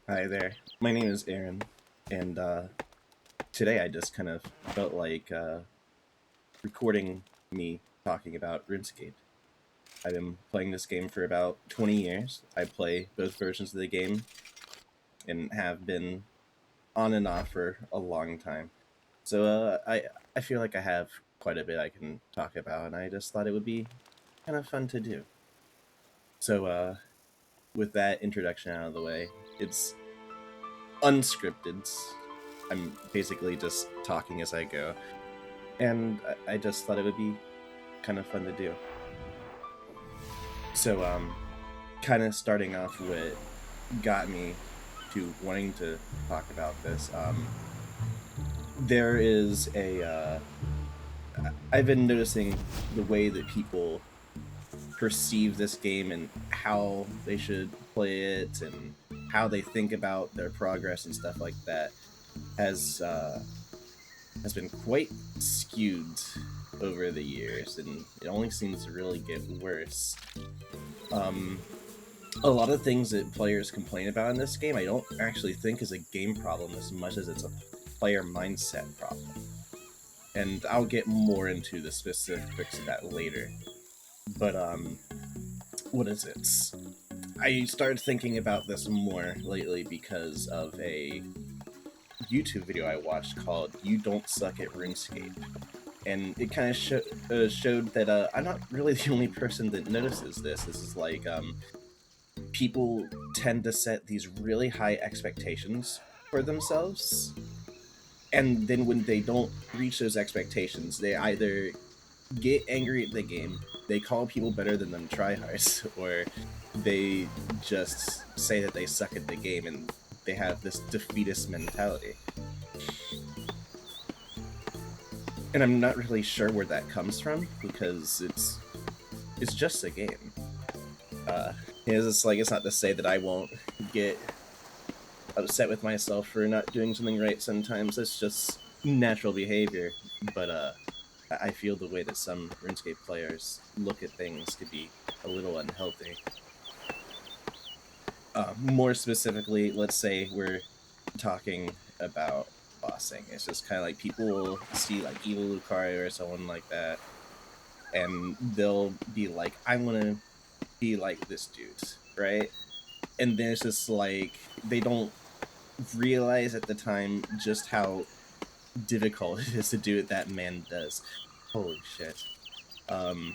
Hi there. My name is Aaron, and today I just kind of felt like recording me talking about RuneScape. I've been playing this game for about 20 years. I play both versions of the game and have been on and off for a long time. So I feel like I have quite a bit I can talk about, and I just thought it would be kind of fun to do. So with that introduction out of the way, it's unscripted. I'm basically just talking as I go, and I just thought it would be kind of fun to do. So, kind of starting off what got me to wanting to talk about this. There is I've been noticing the way that people perceive this game and how they should play it and how they think about their progress and stuff like that has has been quite skewed over the years, and it only seems to really get worse. Um, a lot of things that players complain about in this game, I don't actually think is a game problem as much as it's a player mindset problem. And I'll get more into the specifics of that later. But what is it? I started thinking about this more lately because of a YouTube video I watched called "You Don't Suck at RuneScape." And it kind of showed that I'm not really the only person that notices this. This is like people tend to set these really high expectations for themselves, and then when they don't reach those expectations, they either get angry at the game, they call people better than them tryhards, or they just say that they suck at the game and they have this defeatist mentality. And I'm not really sure where that comes from because it's just a game. It's like, it's not to say that I won't get upset with myself for not doing something right sometimes. It's just natural behavior. But I feel the way that some RuneScape players look at things could be a little unhealthy. More specifically, let's say we're talking about bossing. It's just kind of like people will see like evil Lucario or someone like that, and they'll be like, "I want to be like this dude," right? And then it's just like they don't realize at the time just how difficult it is to do what that man does. Holy shit. Um,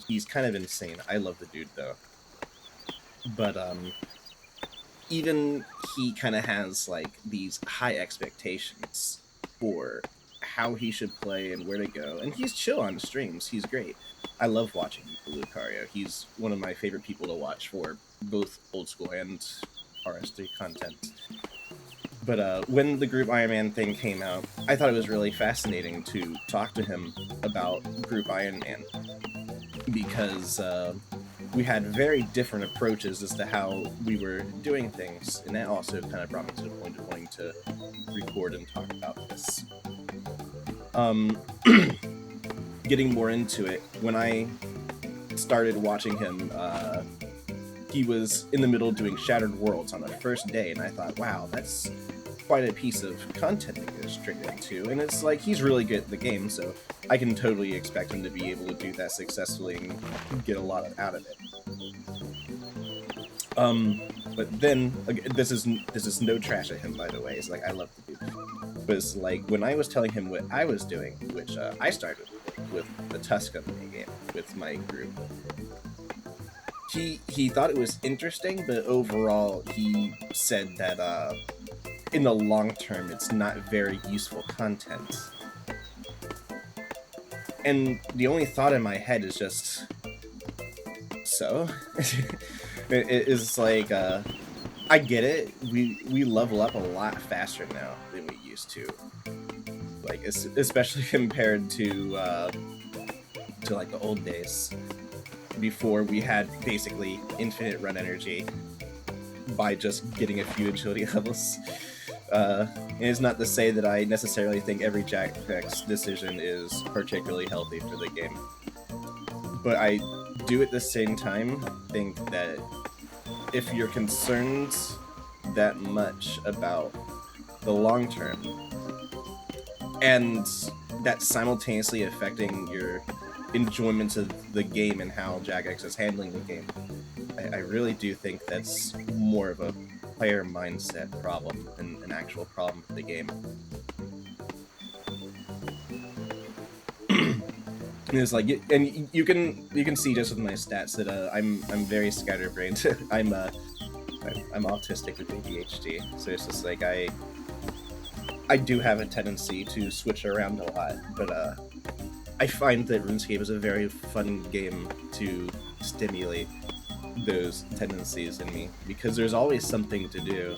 he's kind of insane. I love the dude though, but even he kind of has like these high expectations for how he should play and where to go, and he's chill on streams. He's great. I love watching Lucario. He's one of my favorite people to watch for both old school and RSD content. But when the group Iron Man thing came out, I thought it was really fascinating to talk to him about group Iron Man because we had very different approaches as to how we were doing things, and that also kind of brought me to the point of wanting to record and talk about this. Um, Getting more into it, when I started watching him, he was in the middle of doing Shattered Worlds on the first day, and I thought, wow, that's quite a piece of content to go straight into. And it's like, he's really good at the game, so I can totally expect him to be able to do that successfully and get a lot out of it. But then this is no trash at him, by the way. It's like, I love the dude. But it's like when I was telling him what I was doing, which I started with the Tuscan game with my group. He thought it was interesting, but overall he said that in the long term it's not very useful content. And the only thought in my head is just, so it is like I get it. We level up a lot faster now than we used to. Like especially compared to like the old days before we had basically infinite run energy by just getting a few agility levels. And it's not to say that I necessarily think every Jack's decision is particularly healthy for the game, but I do at the same time think that if you're concerned that much about the long term, and that's simultaneously affecting your enjoyment of the game and how Jagex is handling the game. I really do think that's more of a player mindset problem than an actual problem with the game. It's like, and you can see just with my stats that I'm very scatterbrained. I'm autistic with ADHD, so it's just like I do have a tendency to switch around a lot, but I find that RuneScape is a very fun game to stimulate those tendencies in me, because there's always something to do,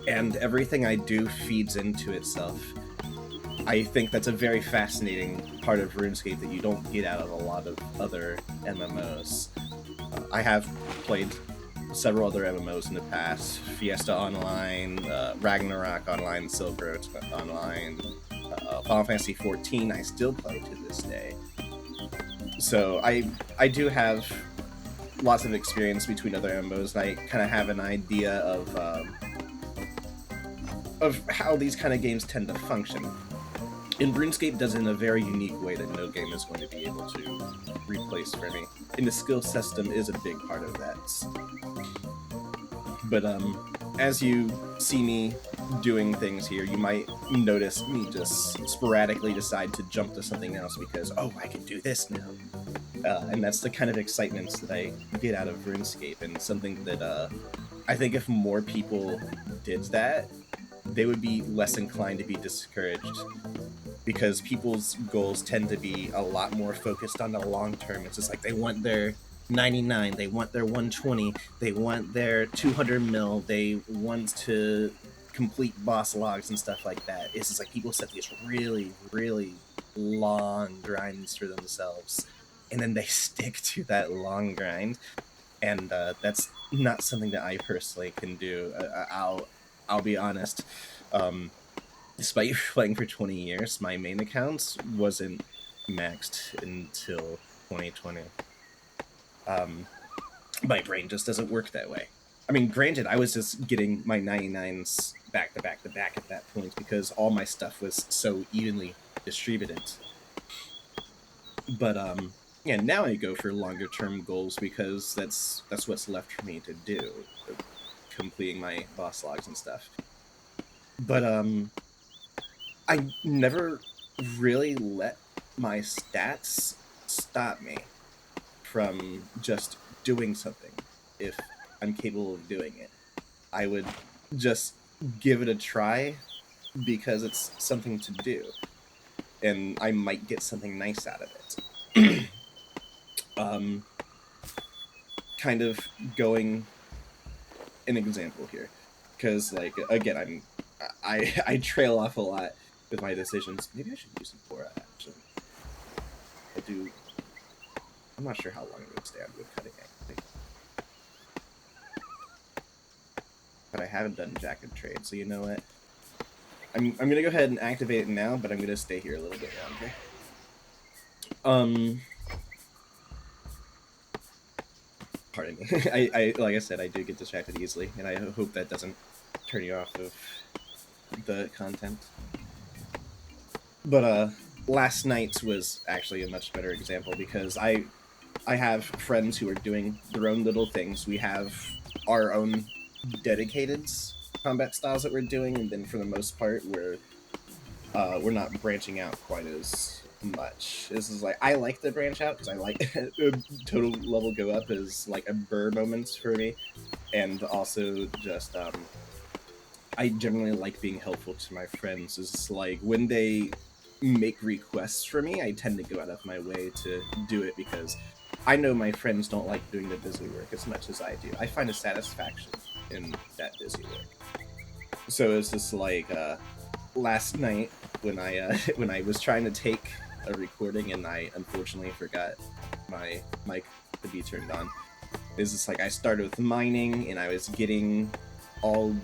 and everything I do feeds into itself. I think that's a very fascinating part of RuneScape that you don't get out of a lot of other MMOs. I have played several other MMOs in the past: Fiesta Online, Ragnarok Online, Silk Road Online, Final Fantasy XIV I still play to this day. So I do have lots of experience between other MMOs, and I kind of have an idea of how these kind of games tend to function. And RuneScape does it in a very unique way that no game is going to be able to replace for me. And the skill system is a big part of that. But as you see me doing things here, you might notice me just sporadically decide to jump to something else because, oh, I can do this now. And that's the kind of excitement that I get out of RuneScape, and something that I think if more people did that, they would be less inclined to be discouraged, because people's goals tend to be a lot more focused on the long term. It's just like they want their 99, they want their 120, they want their 200 mil, they want to complete boss logs and stuff like that. It's just like people set these really, really long grinds for themselves, and then they stick to that long grind, and that's not something that I personally can do. I'll be honest. Despite playing for 20 years, my main account wasn't maxed until 2020. My brain just doesn't work that way. I mean, granted, I was just getting my 99s back to back to back at that point because all my stuff was so evenly distributed. But yeah, now I go for longer term goals because that's what's left for me to do, completing my boss logs and stuff. But I never really let my stats stop me from just doing something if I'm capable of doing it. I would just give it a try because it's something to do, and I might get something nice out of it. Kind of going an example here, because like again, I trail off a lot with my decisions. Maybe I should use some Bora, actually. I'm not sure how long it would stay on wood cutting, actually. But I haven't done Jack and Trade, so you know what? I'm gonna go ahead and activate it now, but I'm gonna stay here a little bit longer. Pardon me. I like I said, I do get distracted easily, and I hope that doesn't turn you off of the content. But last night's was actually a much better example, because I have friends who are doing their own little things. We have our own dedicated combat styles that we're doing, and then for the most part we're not branching out quite as much. This is like, I like to branch out because I like total level go up is like a burr moment for me, and also just I generally like being helpful to my friends. It's like when they make requests for me, I tend to go out of my way to do it because I know my friends don't like doing the busy work as much as I do. I find a satisfaction in that busy work. So it's just like last night when I was trying to take a recording and I unfortunately forgot my mic to be turned on. It's just like I started with mining and I was getting all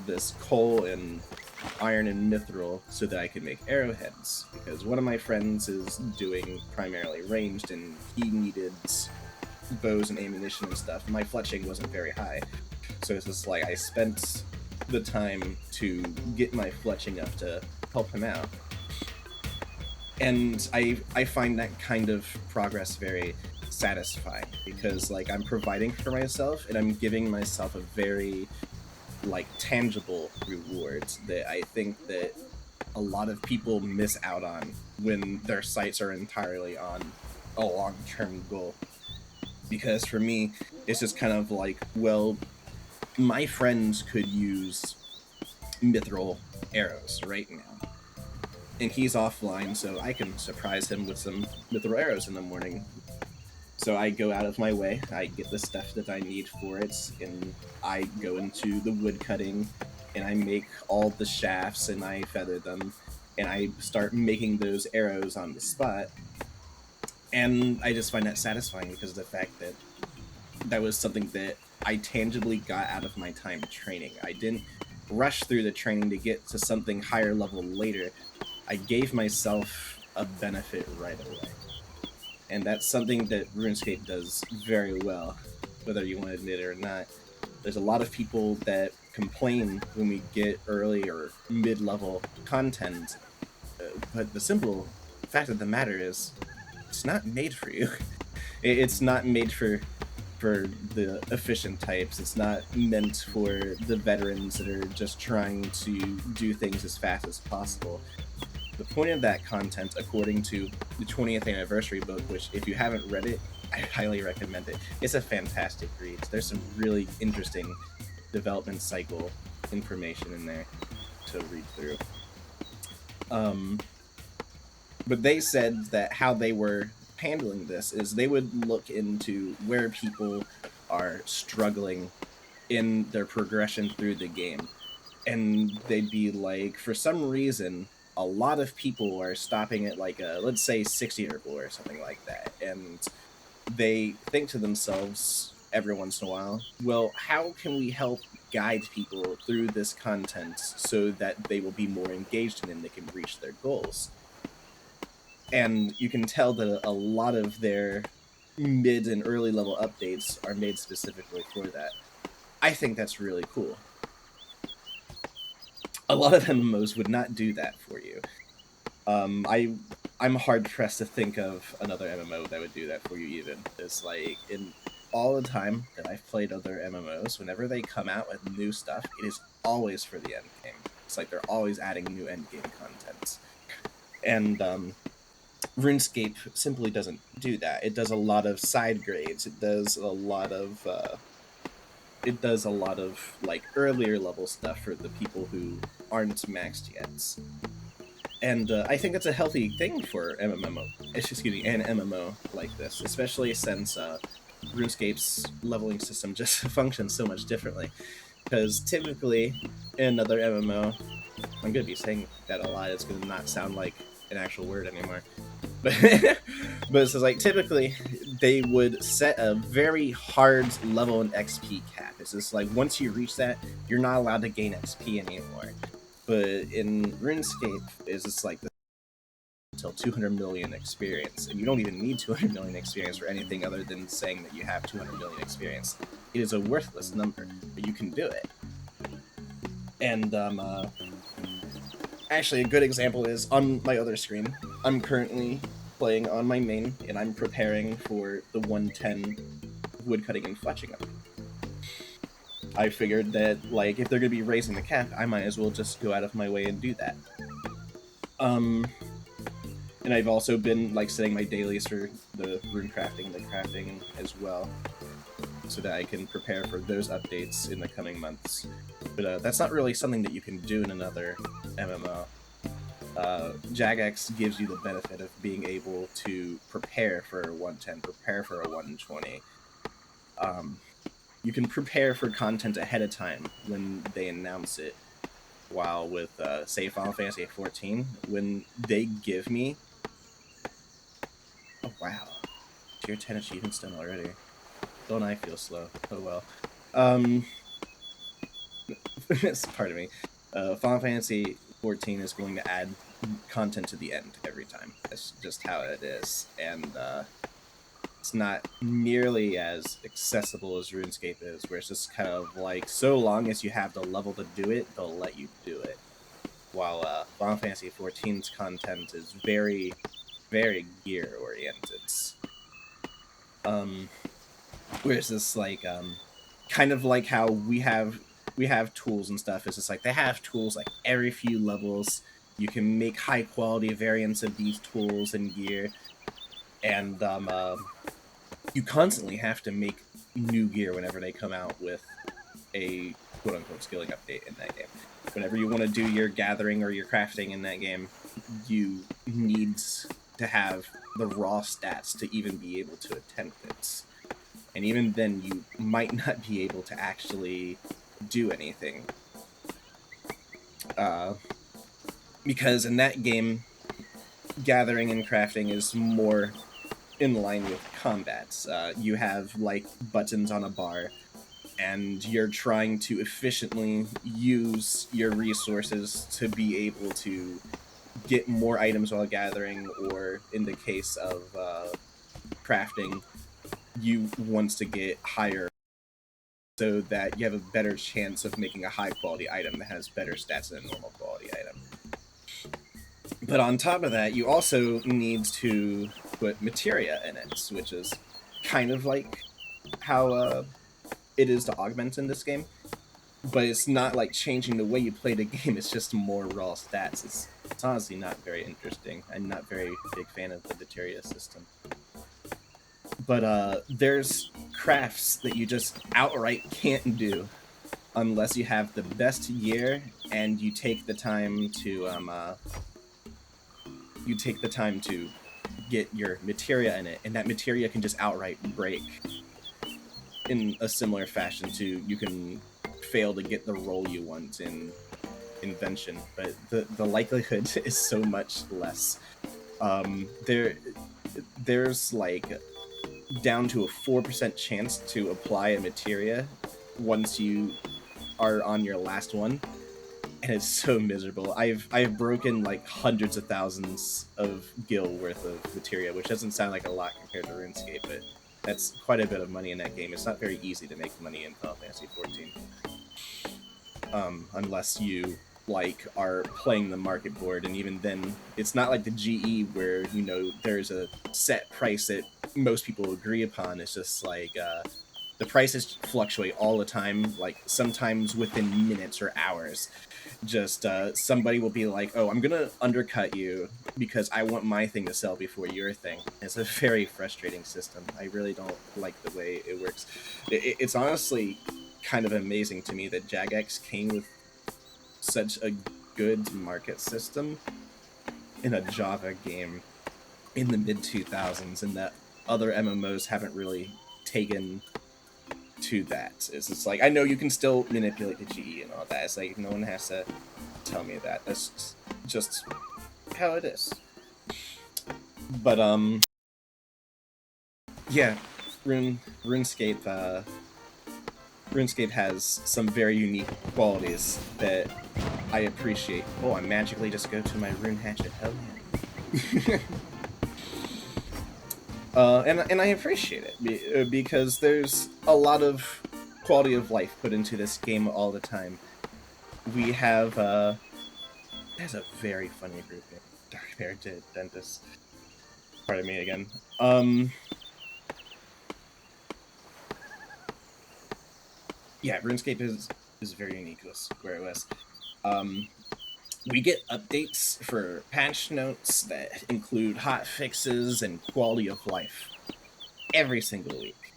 this coal and iron and mithril so that I could make arrowheads, because one of my friends is doing primarily ranged and he needed bows and ammunition and stuff. My fletching wasn't very high, So it's just like I spent the time to get my fletching up to help him out. And I find that kind of progress very satisfying because like I'm providing for myself and I'm giving myself a very like tangible reward that I think that a lot of people miss out on when their sights are entirely on a long-term goal. Because for me, it's just kind of like, well, my friends could use mithril arrows right now. And he's offline, so I can surprise him with some mithril arrows in the morning. So I go out of my way, I get the stuff that I need for it, and I go into the wood cutting, and I make all the shafts, and I feather them, and I start making those arrows on the spot. And I just find that satisfying because of the fact that that was something that I tangibly got out of my time training. I didn't rush through the training to get to something higher level later. I gave myself a benefit right away. And that's something that RuneScape does very well, whether you want to admit it or not. There's a lot of people that complain when we get early or mid-level content, but the simple fact of the matter is, it's not made for you. It's not made for the efficient types. It's not meant for the veterans that are just trying to do things as fast as possible. The point of that content, according to the 20th anniversary book, which if you haven't read it, I highly recommend it. It's a fantastic read. There's some really interesting development cycle information in there to read through. But they said that how they were handling this is they would look into where people are struggling in their progression through the game. And they'd be like, for some reason, a lot of people are stopping at like a, let's say, 60 or below or something like that. And they think to themselves every once in a while, well, how can we help guide people through this content so that they will be more engaged in it and they can reach their goals? And you can tell that a lot of their mid and early level updates are made specifically for that. I think that's really cool. A lot of MMOs would not do that for you. I'm hard pressed to think of another MMO that would do that for you. Even it's like in all the time that I've played other MMOs, whenever they come out with new stuff, it is always for the end game. It's like they're always adding new end game content, and RuneScape simply doesn't do that. It does a lot of side grades. It does a lot of like earlier level stuff for the people who aren't maxed yet. And I think that's a healthy thing for MMO. Excuse me, an MMO like this, especially since RuneScape's leveling system just functions so much differently. Because typically, in another MMO, I'm gonna be saying that a lot. It's gonna not sound like an actual word anymore. But it's like typically they would set a very hard level and XP cap. It's just like once you reach that, you're not allowed to gain XP anymore. But in RuneScape, it's just like until 200 million experience, and you don't even need 200 million experience for anything other than saying that you have 200 million experience. It is a worthless number, but you can do it. And actually, a good example is on my other screen. I'm currently playing on my main, and I'm preparing for the 110 woodcutting and fletching up. I figured that, like, if they're gonna be raising the cap, I might as well just go out of my way and do that. And I've also been, like, setting my dailies for the rune crafting and the crafting as well, so that I can prepare for those updates in the coming months. But that's not really something that you can do in another MMO. Jagex gives you the benefit of being able to prepare for a 110, prepare for a 120. You can prepare for content ahead of time when they announce it. While with, say, Final Fantasy XIV, when they give me... Oh, wow. Tier 10 achievements done already. Don't I feel slow? Oh, well. Pardon me. Final Fantasy XIV is going to add content to the end every time. That's just how it is. And it's not nearly as accessible as RuneScape is, where it's just kind of like, so long as you have the level to do it, they'll let you do it. While Final Fantasy XIV's content is very, very gear oriented. Where it's just like, kind of like how we have tools and stuff. It's just like they have tools like every few levels. You can make high quality variants of these tools and gear, and you constantly have to make new gear whenever they come out with a quote unquote skilling update in that game. Whenever you want to do your gathering or your crafting in that game, you need to have the raw stats to even be able to attempt it. And even then, you might not be able to actually do anything. Because in that game, gathering and crafting is more in line with combats. You have, like, buttons on a bar, and you're trying to efficiently use your resources to be able to get more items while gathering, or in the case of crafting, you want to get higher so that you have a better chance of making a high quality item that has better stats than a normal quality item. But on top of that, you also need to put materia in it, which is kind of like how it is to augment in this game. But it's not like changing the way you play the game, it's just more raw stats. It's honestly not very interesting. I'm not very big fan of the materia system. But there's crafts that you just outright can't do unless you have the best gear and you take the time to get your materia in it, and that materia can just outright break in a similar fashion to you can fail to get the roll you want in invention, but the likelihood is so much less. There's like down to a 4% chance to apply a materia once you are on your last one, and it's so miserable. I've broken like hundreds of thousands of gil worth of materia, which doesn't sound like a lot compared to RuneScape, but that's quite a bit of money in that game. It's not very easy to make money in Final Fantasy XIV, unless you like are playing the market board, and even then, it's not like the GE where there's a set price that most people agree upon. It's just like the prices fluctuate all the time, like sometimes within minutes or hours. Just somebody will be like, oh, I'm gonna undercut you because I want my thing to sell before your thing. It's a very frustrating system. I really don't like the way it works. It's honestly kind of amazing to me that Jagex came with such a good market system in a Java game in the mid-2000s, and that other MMOs haven't really taken to that. It's just like, I know you can still manipulate the GE and all that. It's like, no one has to tell me that. That's just how it is. But yeah, RuneScape has some very unique qualities that I appreciate. Oh, I magically just go to my rune hatchet. Hell yeah. And I appreciate it because there's a lot of quality of life put into this game all the time. We have there's a very funny group name, Dark Bear Dentist. Pardon me again. Yeah, RuneScape is very unique to Square OS. We get updates for patch notes that include hot fixes and quality of life every single week.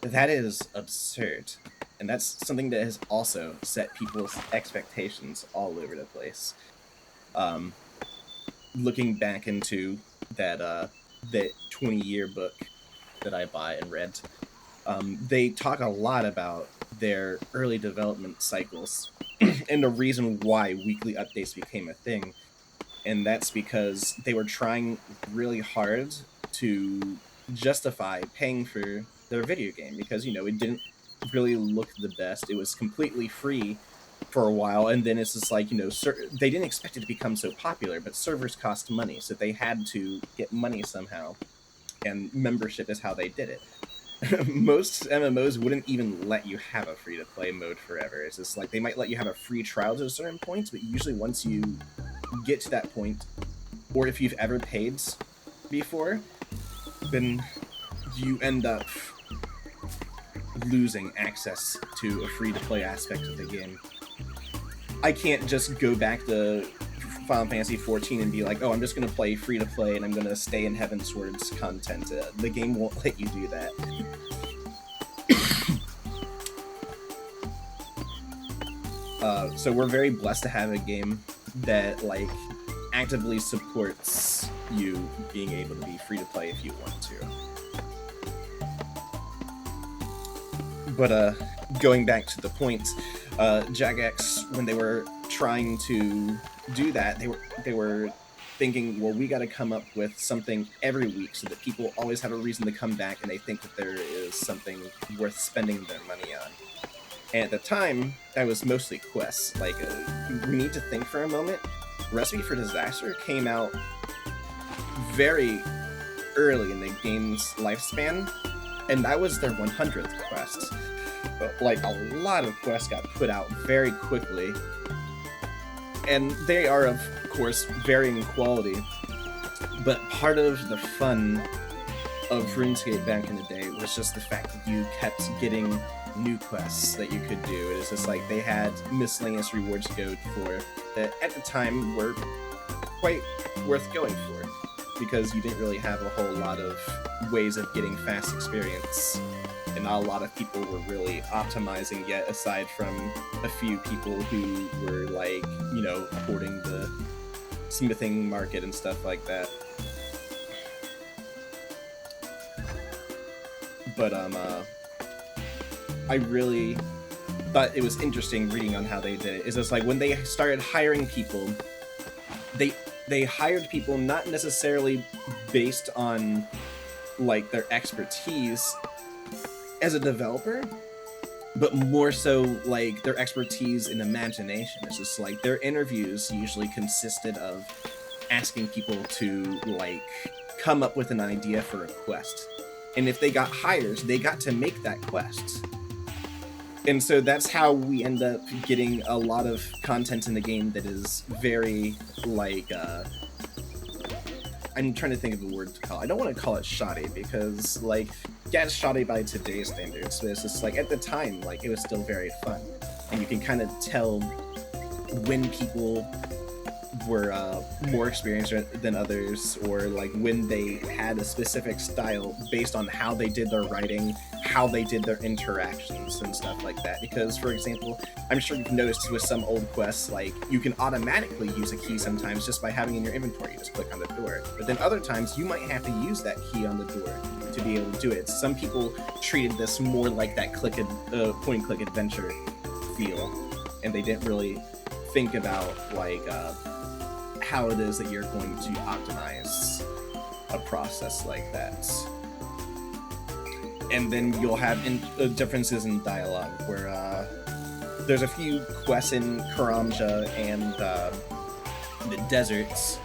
That is absurd. And that's something that has also set people's expectations all over the place. Looking back into that 20-year book that I bought and read, they talk a lot about their early development cycles and the reason why weekly updates became a thing. And that's because they were trying really hard to justify paying for their video game, because it didn't really look the best. It was completely free for a while, and then it's just like, they didn't expect it to become so popular, but servers cost money, so they had to get money somehow. and membership is how they did it. Most MMOs wouldn't even let you have a free-to-play mode forever. It's just like they might let you have a free trial to a certain point, but usually once you get to that point, or if you've ever paid before, then you end up losing access to a free-to-play aspect of the game. I can't just go back to Final Fantasy XIV and be like, oh, I'm just going to play free-to-play and I'm going to stay in Heavensward's content. The game won't let you do that. So we're very blessed to have a game that, like, actively supports you being able to be free-to-play if you want to. But going back to the point, Jagex, when they were trying to do that, they were thinking, well, we got to come up with something every week so that people always have a reason to come back and they think that there is something worth spending their money on. And at the time, that was mostly quests. Like, we need to think for a moment. Recipe for Disaster came out very early in the game's lifespan, and that was their 100th quest. But, like, a lot of quests got put out very quickly, and they are, of course, varying quality, but part of the fun of RuneScape back in the day was just the fact that you kept getting new quests that you could do. It was just like they had miscellaneous rewards to go for that at the time were quite worth going for, because you didn't really have a whole lot of ways of getting fast experience, and not a lot of people were really optimizing yet, aside from a few people who were, like, you know, hoarding the smithing market and stuff like that. But I really thought it was interesting reading on how they did it. Is just like when they started hiring people, they hired people not necessarily based on, like, their expertise as a developer, but more so like their expertise in imagination. It's just like their interviews usually consisted of asking people to, like, come up with an idea for a quest. And if they got hires, they got to make that quest. And so that's how we end up getting a lot of content in the game that is very, like, I'm trying to think of the word to call it. I don't want to call it shoddy, because, like, yeah, it's shoddy by today's standards, but it's just like, at the time, like, it was still very fun. And you can kind of tell when people were more experienced than others, or like when they had a specific style based on how they did their writing, how they did their interactions and stuff like that. Because, for example, I'm sure you've noticed with some old quests, like, you can automatically use a key sometimes just by having it in your inventory. You just click on the door. But then other times you might have to use that key on the door to be able to do it. Some people treated this more like that point and click adventure feel, and they didn't really think about, like, how it is that you're going to optimize a process like that. And then you'll have differences in dialogue, where there's a few quests in Karamja and the deserts.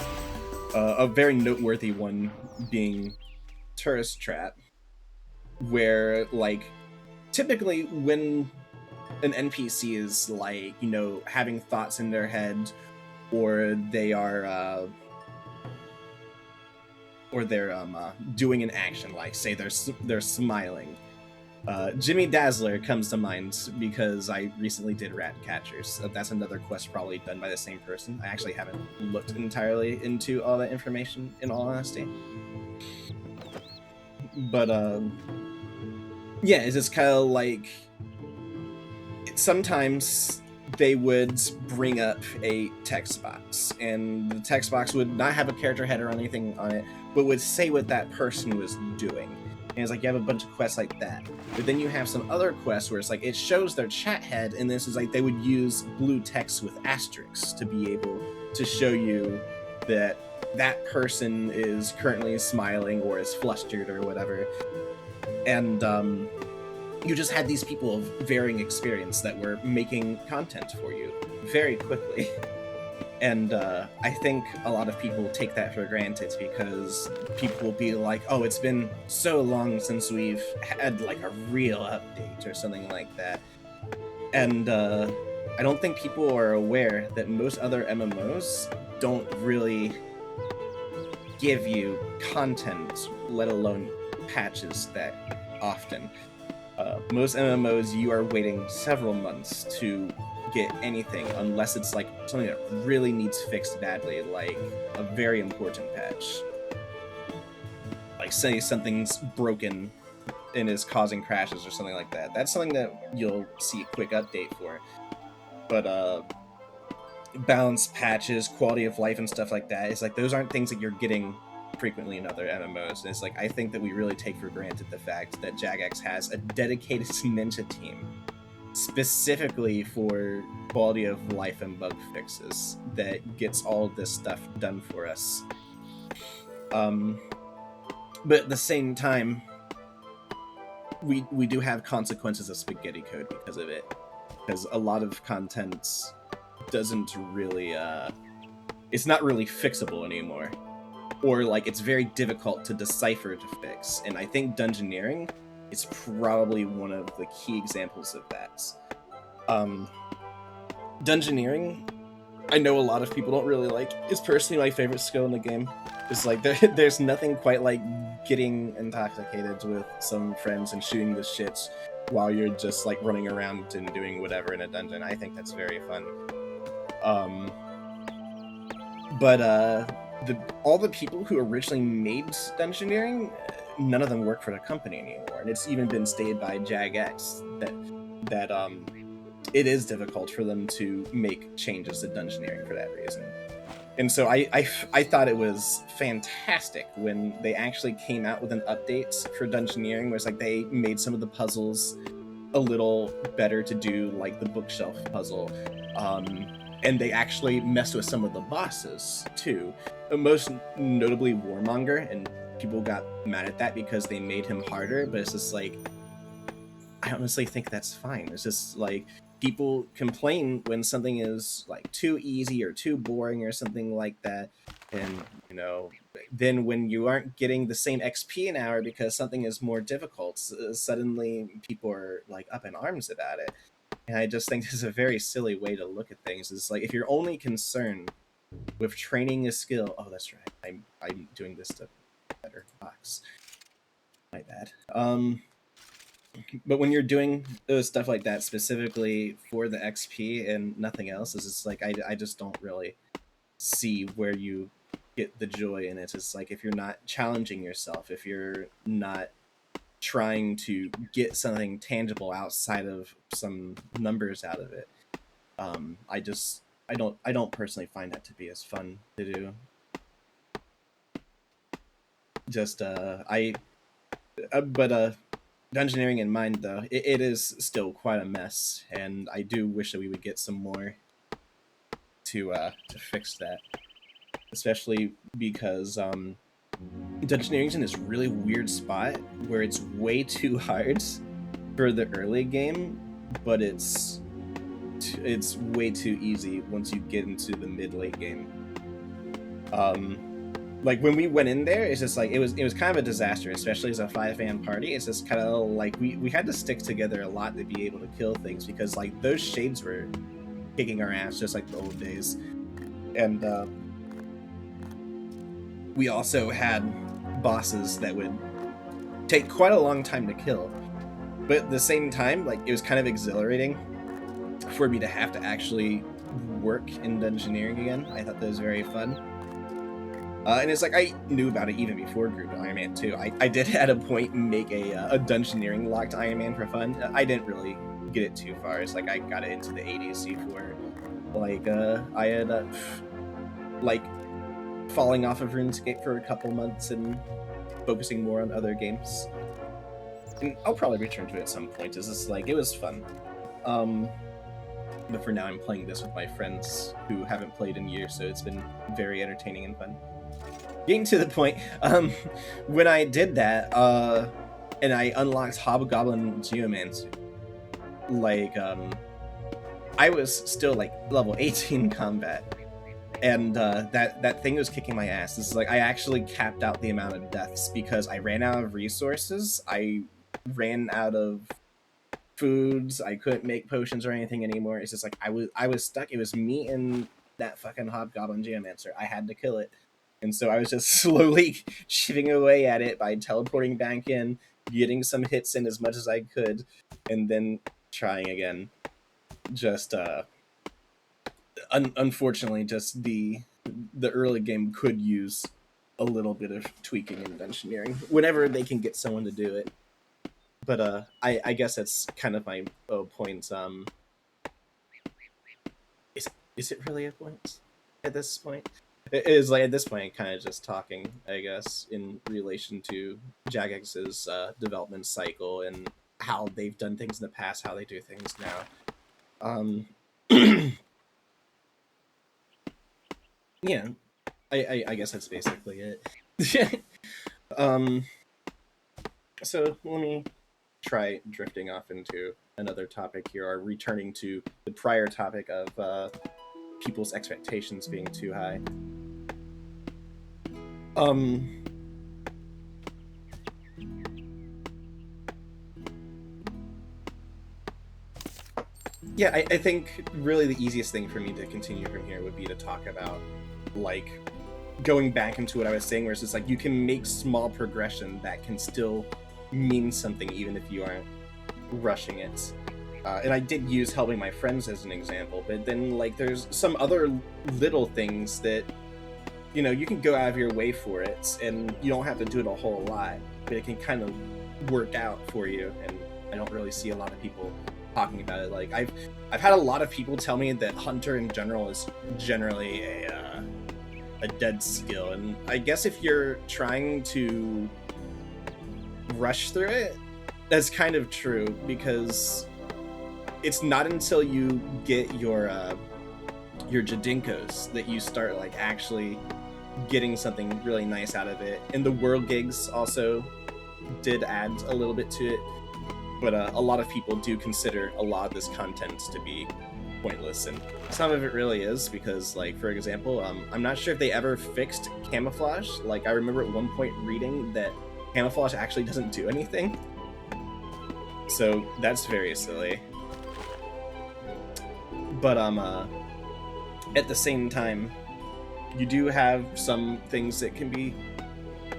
A very noteworthy one being Tourist Trap, where, like, typically when an NPC is, like, you know, having thoughts in their head, or they are doing an action, like, say they're smiling. Jimmy Dazzler comes to mind because I recently did Rat Catchers. That's another quest probably done by the same person. I actually haven't looked entirely into all that information, in all honesty. But yeah, it's just kind of like, sometimes they would bring up a text box, and the text box would not have a character header or anything on it, but would say what that person was doing. And it's like, you have a bunch of quests like that. But then you have some other quests where it's like, it shows their chat head, and this is like, they would use blue text with asterisks to be able to show you that that person is currently smiling or is flustered or whatever. And you just had these people of varying experience that were making content for you very quickly. And I think a lot of people take that for granted because people will be like, oh, it's been so long since we've had like a real update or something like that. And I don't think people are aware that most other MMOs don't really give you content, let alone patches that often. Most MMOs, you are waiting several months to get anything unless it's like something that really needs fixed badly, like a very important patch. Like say something's broken and is causing crashes or something like that. That's something that you'll see a quick update for. But balance patches, quality of life and stuff like that, it's like those aren't things that you're getting frequently in other MMOs. And it's like I think that we really take for granted the fact that Jagex has a dedicated ninja team specifically for quality of life and bug fixes that gets all of this stuff done for us. But at the same time, we do have consequences of spaghetti code because of it, because a lot of content doesn't really it's not really fixable anymore, or like it's very difficult to decipher to fix. And I think dungeoneering is probably one of the key examples of that. Dungeoneering, I know a lot of people don't really like. It's personally my favorite skill in the game. It's like there's nothing quite like getting intoxicated with some friends and shooting the shits while you're just like running around and doing whatever in a dungeon. I think that's very fun. But all the people who originally made dungeoneering, none of them work for the company anymore, and it's even been stated by Jagex that it is difficult for them to make changes to dungeoneering for that reason. And so I thought it was fantastic when they actually came out with an update for dungeoneering, where it's like they made some of the puzzles a little better to do, like the bookshelf puzzle, and they actually messed with some of the bosses too. Most notably Warmonger, and people got mad at that because they made him harder, but it's just like, I honestly think that's fine. It's just like, people complain when something is like too easy or too boring or something like that, and you know, then when you aren't getting the same XP an hour because something is more difficult, suddenly people are like up in arms about it. And I just think this is a very silly way to look at things. It's like, if you're only concerned with training a skill, oh that's right, I'm doing this to better box, my bad. But when you're doing stuff like that specifically for the XP and nothing else, it's just like I just don't really see where you get the joy in it. It's like, if you're not challenging yourself, if you're not trying to get something tangible outside of some numbers out of it, I don't personally find that to be as fun to do. Just dungeoneering in mind, though, it is still quite a mess, and I do wish that we would get some more to fix that, especially because dungeoneering's in this really weird spot where it's way too hard for the early game, but it's way too easy once you get into the mid-late game. Like when we went in there, it's just like it was kind of a disaster, especially as a 5-man party. It's just kind of like we had to stick together a lot to be able to kill things, because like those shades were kicking our ass just like the old days. And we also had bosses that would take quite a long time to kill, but at the same time, like, it was kind of exhilarating for me to have to actually work in dungeoneering again. I thought that was very fun. And it's like, I knew about it even before group Iron Man 2. I did at a point make a dungeoneering locked Iron Man for fun. I didn't really get it too far. It's like I got it into the 80s before, like, I had like falling off of RuneScape for a couple months and focusing more on other games. And I'll probably return to it at some point. It's just like, it was fun. But for now, I'm playing this with my friends who haven't played in years, so it's been very entertaining and fun. Getting to the point, when I did that, and I unlocked Hobgoblin Geomancer, like, I was still like level 18 combat, and that thing was kicking my ass. This is like, I actually capped out the amount of deaths because I ran out of resources. I ran out of foods. I couldn't make potions or anything anymore. It's just like I was stuck. It was me and that fucking hobgoblin geomancer. I had to kill it. And so I was just slowly chipping away at it by teleporting back in, getting some hits in as much as I could, and then trying again. Just unfortunately, just the early game could use a little bit of tweaking and engineering whenever they can get someone to do it. But I guess that's kind of my point. Is it really a point at this point? It is, like, at this point, kind of just talking, I guess, in relation to Jagex's development cycle and how they've done things in the past, how they do things now. Yeah, I guess that's basically it. So let me try drifting off into another topic here, or returning to the prior topic of people's expectations being too high. Yeah, I think really the easiest thing for me to continue from here would be to talk about, like, going back into what I was saying, where it's just like, you can make small progression that can still mean something even if you aren't rushing it. And I did use helping my friends as an example, but then, like, there's some other little things that, you know, you can go out of your way for it, and you don't have to do it a whole lot, but it can kind of work out for you. And I don't really see a lot of people talking about it. Like, I've had a lot of people tell me that Hunter in general is generally a dead skill, and I guess if you're trying to rush through it, that's kind of true, because it's not until you get your Jadinkos that you start, like, actually getting something really nice out of it. And the world gigs also did add a little bit to it, but a lot of people do consider a lot of this content to be pointless, and some of it really is, because, like, for example, I'm not sure if they ever fixed camouflage. Like, I remember at one point reading that camouflage actually doesn't do anything, so that's very silly. But at the same time, you do have some things that can be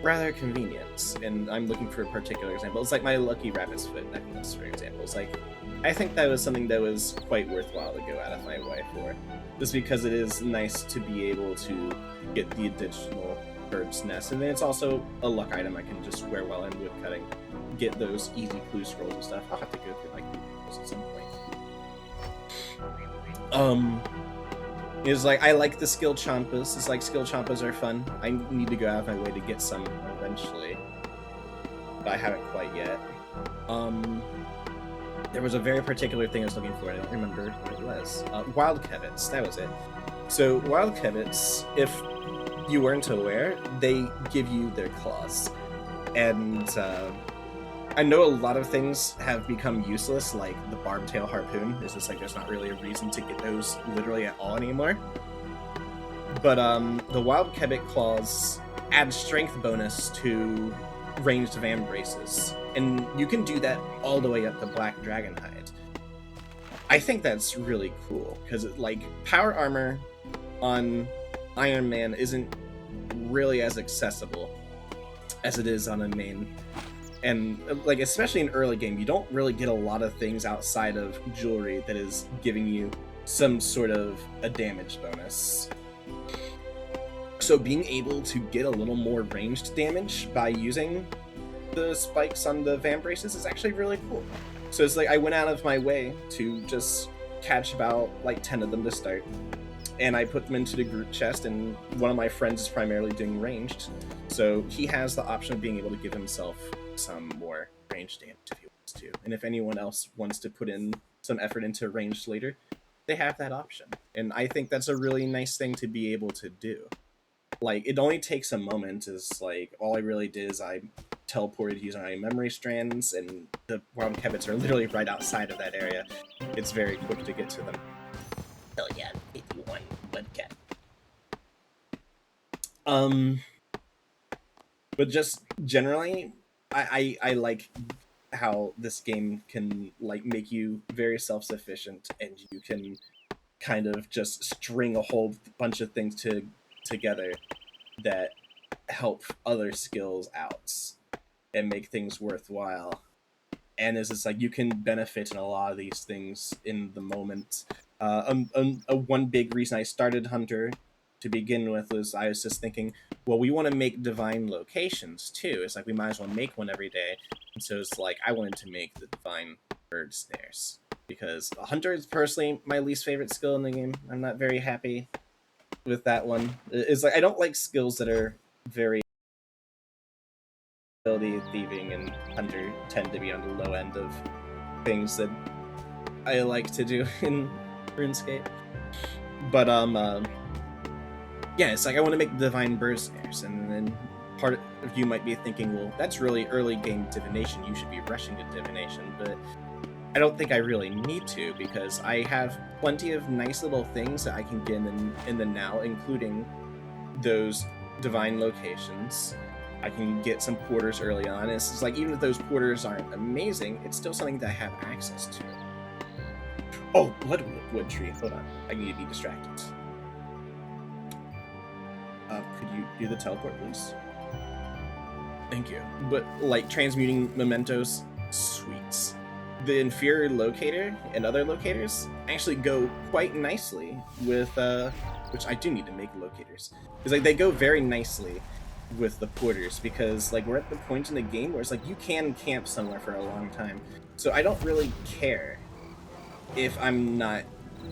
rather convenient, and I'm looking for a particular example. It's like my Lucky Rabbit's Foot necklace, for example. It's like, I think that was something that was quite worthwhile to go out of my way for, just because it is nice to be able to get the additional bird's nest, and then it's also a luck item I can just wear while I'm woodcutting, get those easy clue scrolls and stuff. I'll have to go through my clue scrolls at some point. It's like, I like the skill champas. It's like, skill champas are fun. I need to go out of my way to get some eventually, but I haven't quite yet. There was a very particular thing I was looking for, and I don't remember what it was. Wild Kevits, that was it. So Wild Kevits, if you weren't aware, they give you their claws. And I know a lot of things have become useless, like the barbtail harpoon. It's just like, there's not really a reason to get those literally at all anymore. But the Wild Kevit claws add strength bonus to ranged vambraces, and you can do that all the way up to Black Dragonhide. I think that's really cool, because, like, power armor on Iron Man isn't really as accessible as it is on a main. And, like, especially in early game, you don't really get a lot of things outside of jewelry that is giving you some sort of a damage bonus. So being able to get a little more ranged damage by using the spikes on the vambraces is actually really cool. So it's like, I went out of my way to just catch about, like, 10 of them to start, and I put them into the group chest, and one of my friends is primarily doing ranged, so he has the option of being able to give himself some more ranged damage if he wants to. And if anyone else wants to put in some effort into ranged later, they have that option. And I think that's a really nice thing to be able to do. Like, it only takes a moment. Is like, all I really did is I teleported using my memory strands, and the Wild Kevits are literally right outside of that area. It's very quick to get to them. Hell yeah, 51 Mudcat. Um, but just generally, I like how this game can like make you very self-sufficient, and you can kind of just string a whole bunch of things together that help other skills out and make things worthwhile. And it's just like you can benefit in a lot of these things in the moment. One big reason I started Hunter to begin with was I was just thinking, well, we want to make divine locations too. It's like we might as well make one every day. And so it's like I wanted to make the divine bird snares because Hunter is personally my least favorite skill in the game. I'm not very happy with that one. It's like I don't like skills that are very ability. Thieving and Hunter tend to be on the low end of things that I like to do in RuneScape. But yeah, it's like I want to make divine bird snares, and then part of you might be thinking, well, that's really early game divination. You should be rushing to divination, but I don't think I really need to because I have plenty of nice little things that I can get in the now, including those divine locations. I can get some porters early on. It's just like even if those porters aren't amazing, it's still something that I have access to. Oh, bloodwood tree. Hold on, I need to be distracted. Could you do the teleport, please? Thank you. But like transmuting mementos, sweet. The inferior locator and other locators actually go quite nicely with which I do need to make locators. It's like they go very nicely with the porters because like we're at the point in the game where it's like you can camp somewhere for a long time. So I don't really care if I'm not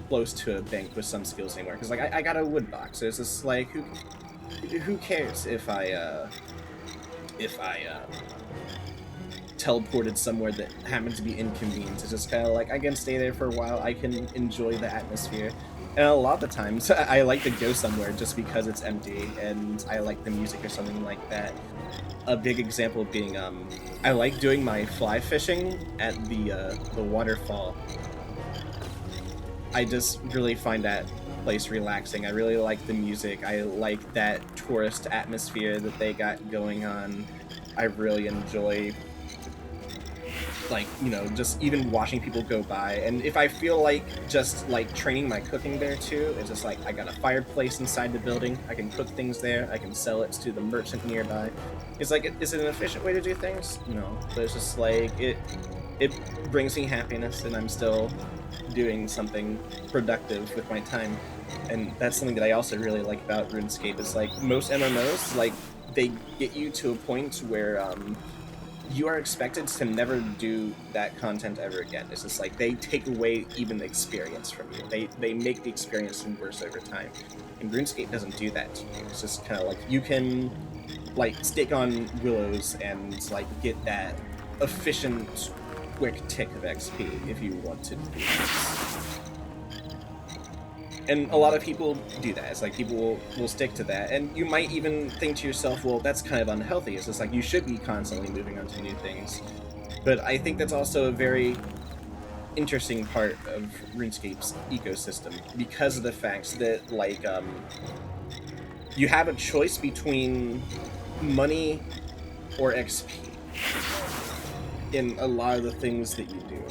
close to a bank with some skills anymore because like I got a wood box. So it's just like who cares if I teleported somewhere that happens to be inconvenient. It's just kind of like I can stay there for a while. I can enjoy the atmosphere. And a lot of the times, I like to go somewhere just because it's empty and I like the music or something like that. A big example being, I like doing my fly fishing at the waterfall. I just really find that place relaxing. I really like the music. I like that tourist atmosphere that they got going on. I really enjoy like, you know, just even watching people go by. And if I feel like just like training my cooking there too, it's just like I got a fireplace inside the building. I can cook things there. I can sell it to the merchant nearby. It's like, is it an efficient way to do things? No, but it's just like it brings me happiness, and I'm still doing something productive with my time. And that's something that I also really like about RuneScape. It's like most MMOs, like they get you to a point where you are expected to never do that content ever again. It's just like they take away even the experience from you. They make the experience worse over time. And RuneScape doesn't do that to you. It's just kind of like you can like stick on willows and like get that efficient, quick tick of XP if you want to do this. And a lot of people do that. It's like people will stick to that. And you might even think to yourself, well, that's kind of unhealthy. It's just like you should be constantly moving on to new things. But I think that's also a very interesting part of RuneScape's ecosystem because of the fact that, like, you have a choice between money or XP in a lot of the things that you do.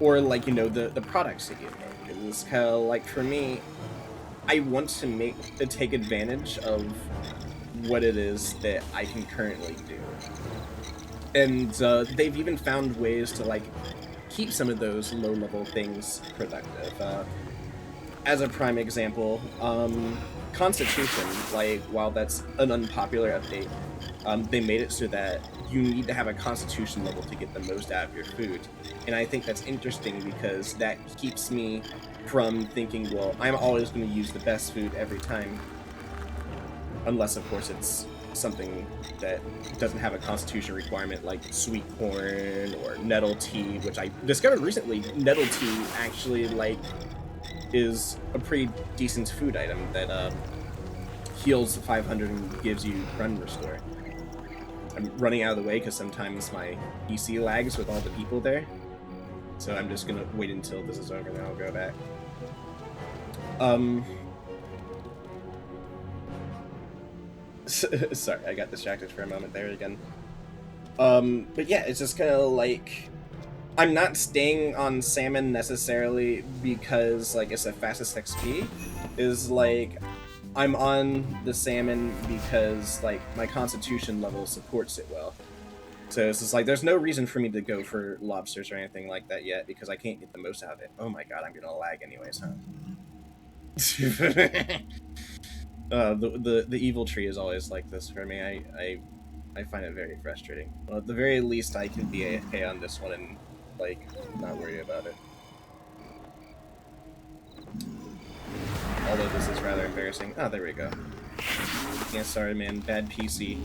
Or, like, you know, the products that you make. It's kind of like, for me, I want to take advantage of what it is that I can currently do. And they've even found ways to like keep some of those low-level things productive. As a prime example, Constitution, like while that's an unpopular update, they made it so that you need to have a Constitution level to get the most out of your food. And I think that's interesting because that keeps me from thinking, well, I'm always going to use the best food every time. Unless, of course, it's something that doesn't have a Constitution requirement like sweet corn or nettle tea, which I discovered recently. Nettle tea actually, like, is a pretty decent food item that heals 500 and gives you run restore. I'm running out of the way because sometimes my PC lags with all the people there. So I'm just gonna wait until this is over and then I'll go back. Sorry, I got distracted for a moment there again. But yeah, it's just kind of like I'm not staying on salmon necessarily because like it's the fastest XP. Is like I'm on the salmon because like my constitution level supports it well. So it's just like there's no reason for me to go for lobsters or anything like that yet because I can't get the most out of it. Oh my god, I'm gonna lag anyways, huh? The evil tree is always like this for me. I find it very frustrating. Well, at the very least, I can be AFK on this one and like not worry about it. Although this is rather embarrassing. Oh, there we go. Yeah, sorry, man. Bad PC.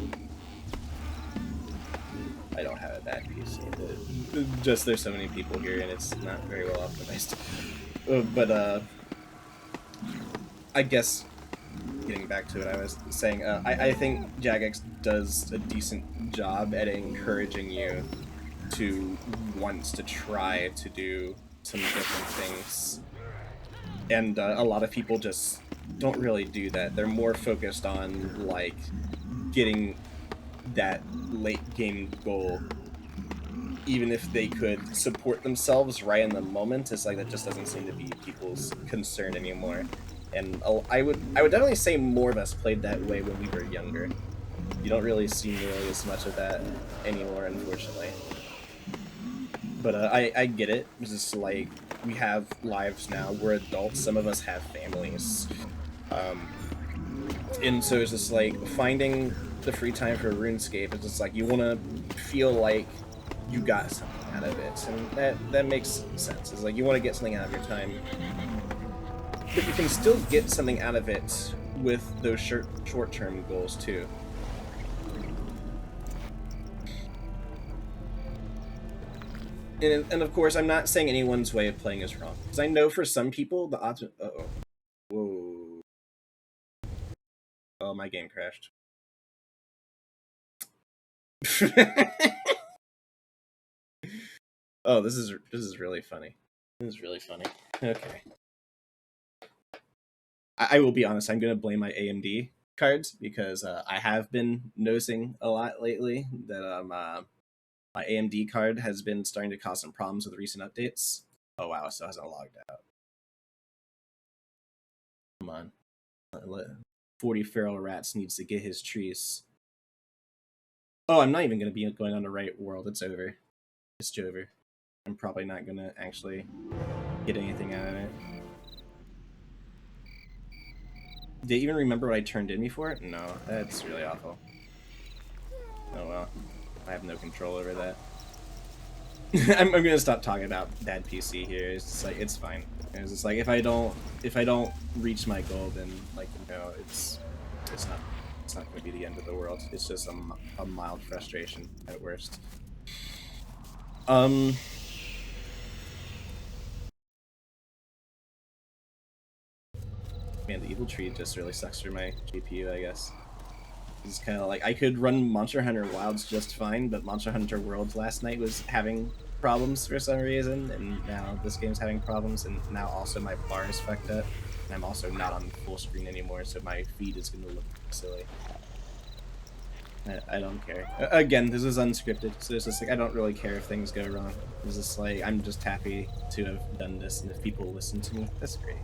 I don't have a bad PC. Just there's so many people here and it's not very well optimized. But I guess getting back to what I was saying, I think Jagex does a decent job at encouraging you to want to try to do some different things. And a lot of people just don't really do that. They're more focused on like getting that late game goal, even if they could support themselves right in the moment. It's like that just doesn't seem to be people's concern anymore. And I would definitely say more of us played that way when we were younger. You don't really see nearly as much of that anymore, unfortunately. But I get it. It's just like we have lives now. We're adults. Some of us have families. And so it's just like finding the free time for RuneScape. It's just like you want to feel like you got something out of it, and that makes sense. It's like you want to get something out of your time, but you can still get something out of it with those short-term goals too. And of course, I'm not saying anyone's way of playing is wrong, because I know for some people the option. Uh-oh. Whoa. Oh, my game crashed. Oh, this is really funny. This is really funny. Okay. I will be honest, I'm going to blame my AMD cards because I have been noticing a lot lately that my AMD card has been starting to cause some problems with recent updates. Oh wow, it still hasn't logged out. Come on. 40 feral rats needs to get his trees. Oh, I'm not even going to be going on the right world. It's over. It's over. I'm probably not going to actually get anything out of it. Did you even remember what I turned in before? No, that's really awful. Oh well. I have no control over that. I'm gonna stop talking about bad PC here. It's just like it's fine. It's just like if I don't reach my goal, then like it's not gonna be the end of the world. It's just a mild frustration at worst. Man, the evil tree just really sucks for my GPU, I guess. It's kind of like I could run Monster Hunter Wilds just fine, but Monster Hunter Worlds last night was having problems for some reason, and now this game's having problems, and now also my bar is fucked up, and I'm also not on full screen anymore, so my feed is going to look silly. I don't care. Again, this is unscripted, so it's just like I don't really care if things go wrong. It's just like I'm just happy to have done this, and if people listen to me, that's great.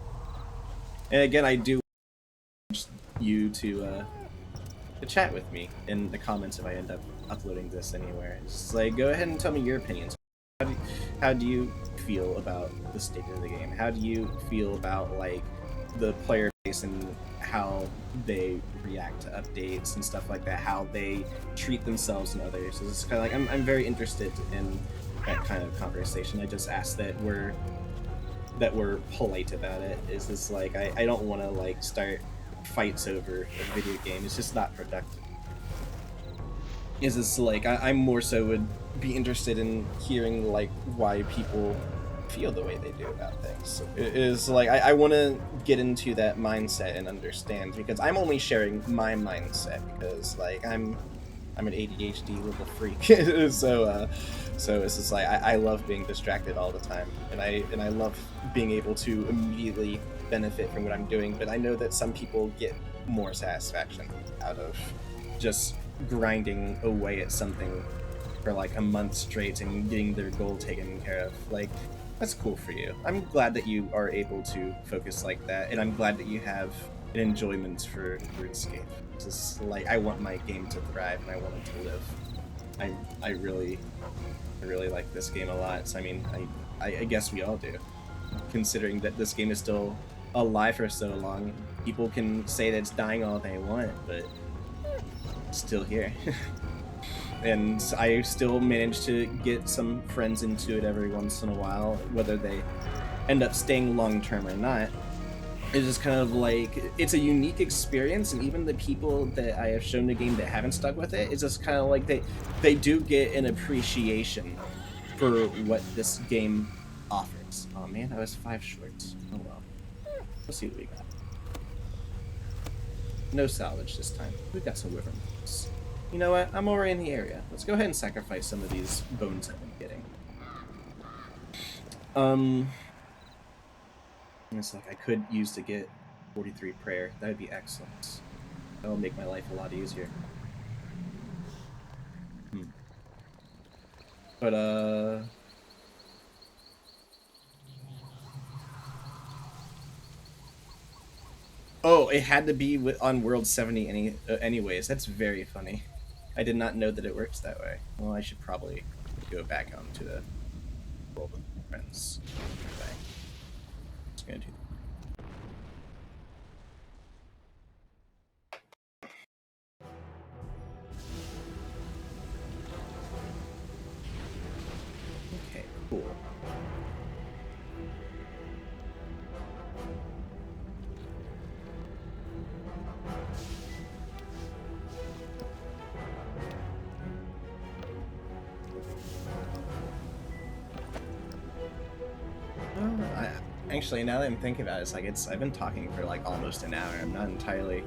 And again, I do want you to chat with me in the comments if I end up uploading this anywhere. Just like go ahead and tell me your opinions. How do you feel about the state of the game? How do you feel about like the player base and how they react to updates and stuff like that? How they treat themselves and others? So it's kind of like I'm very interested in that kind of conversation. I just ask that we're polite about it. Is this like I don't want to like start fights over a video game. It's just not productive. Is this like I'm more so would be interested in hearing like why people feel the way they do about things. It is like I want to get into that mindset and understand, because I'm only sharing my mindset because like I'm an ADHD little freak. So it's just like I love being distracted all the time, and I love being able to immediately benefit from what I'm doing, but I know that some people get more satisfaction out of just grinding away at something for like a month straight and getting their goal taken care of. Like, that's cool for you. I'm glad that you are able to focus like that, and I'm glad that you have an enjoyment for RuneScape. It's just like, I want my game to thrive and I want it to live. I really like this game a lot. So I mean, I guess we all do, considering that this game is still alive for so long. People can say that it's dying all they want, but it's still here. And I still manage to get some friends into it every once in a while, whether they end up staying long term or not. It's just kind of like, it's a unique experience, and even the people that I have shown the game that haven't stuck with it, it's just kind of like they do get an appreciation for what this game offers. Oh man, I was 5 short. Oh well. Let's see what we got. No salvage this time. We've got some wyvern bones. You know what? I'm already in the area. Let's go ahead and sacrifice some of these bones I've been getting. It's like I could use to get 43 prayer. That would be excellent. That will make my life a lot easier. But oh, it had to be on World 70 anyways. That's very funny. I did not know that it works that way. Well, I should probably go back onto the World with Friends. Okay. Just gonna do that. Okay, cool. Actually, now that I'm thinking about it, it's like I've been talking for like almost an hour. I'm not entirely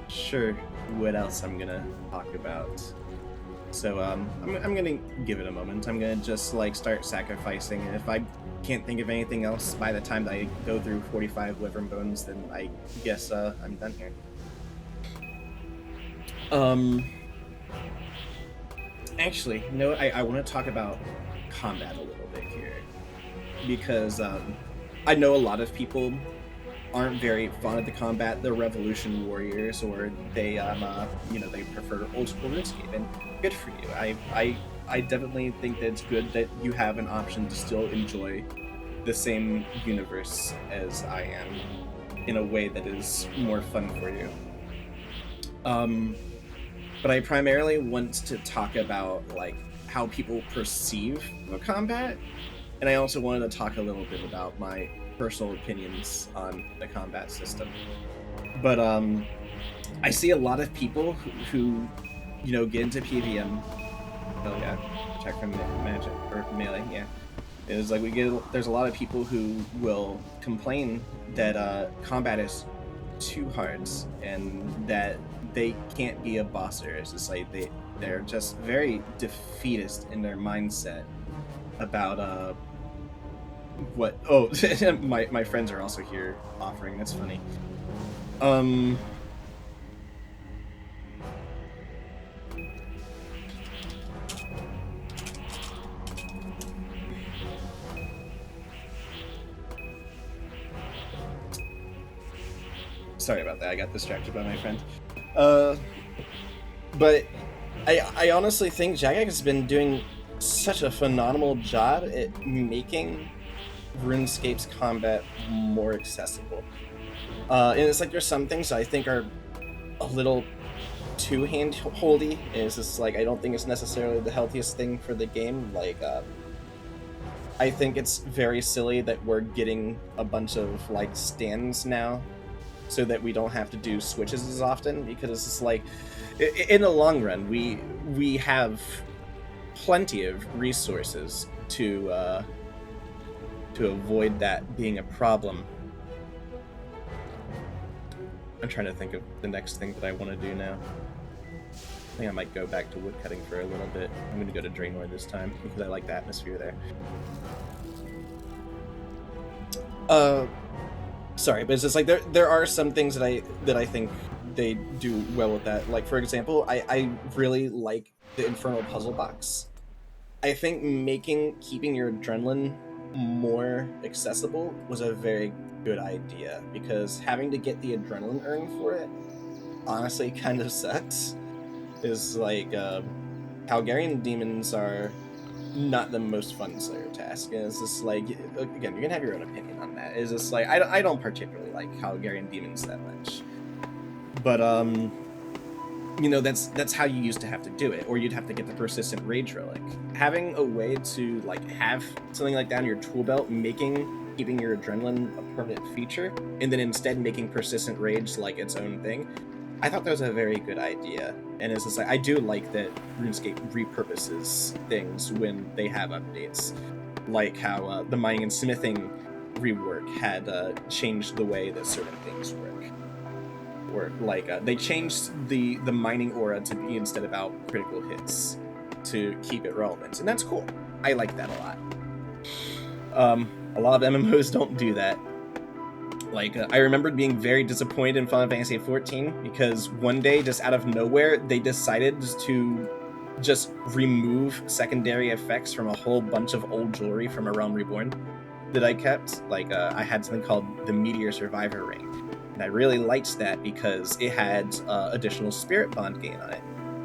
sure what else I'm gonna talk about. So I'm gonna give it a moment. I'm gonna just like start sacrificing, and if I can't think of anything else by the time that I go through 45 wyvern bones, then I guess I'm done here. Actually, no, I want to talk about combat a little bit here, because I know a lot of people aren't very fond of the combat. They're Revolution warriors, or they you know, they prefer old school RuneScape, and good for you. I definitely think that it's good that you have an option to still enjoy the same universe as I am in a way that is more fun for you. But I primarily want to talk about like how people perceive the combat, and I also wanted to talk a little bit about my personal opinions on the combat system. But I see a lot of people who you know, get into PVM. Oh yeah, check from magic or melee. Yeah, it's like there's a lot of people who will complain that combat is too hard and that they can't be a bosser. It's just like they're just very defeatist in their mindset about what. Oh, my friends are also here offering. That's funny. Sorry about that. I got distracted by my friend. But I honestly think Jagex has been doing such a phenomenal job at making RuneScape's combat more accessible. And it's like there's some things I think are a little too hand-holdy. It's just like I don't think it's necessarily the healthiest thing for the game. Like I think it's very silly that we're getting a bunch of like stands now, so that we don't have to do switches as often, because it's just like, in the long run, we have plenty of resources to avoid that being a problem. I'm trying to think of the next thing that I want to do now. I think I might go back to woodcutting for a little bit. I'm going to go to Draenor this time, because I like the atmosphere there. Sorry, but it's just like there are some things that I think they do well with that. Like, for example, I really like the Infernal Puzzle Box. I think keeping your adrenaline more accessible was a very good idea, because having to get the adrenaline earned for it honestly kind of sucks. Is like Calgarian demons are not the most fun Slayer task. And it's just like, again, you can have your own opinion on that. It's just like I don't particularly like Calgarian demons that much, but you know, that's how you used to have to do it, or you'd have to get the persistent rage relic. Having a way to like have something like that in your tool belt, keeping your adrenaline a permanent feature, and then instead making persistent rage like its own thing, I thought that was a very good idea. And it's just like, I do like that RuneScape repurposes things when they have updates, like how the mining and smithing rework had changed the way that certain things work. Or like they changed the mining aura to be instead about critical hits to keep it relevant, and that's cool. I like that a lot. A lot of MMOs don't do that. Like I remembered being very disappointed in Final Fantasy XIV because one day, just out of nowhere, they decided to just remove secondary effects from a whole bunch of old jewelry from A Realm Reborn that I kept. Like I had something called the Meteor Survivor Ring. And I really liked that because it had additional spirit bond gain on it.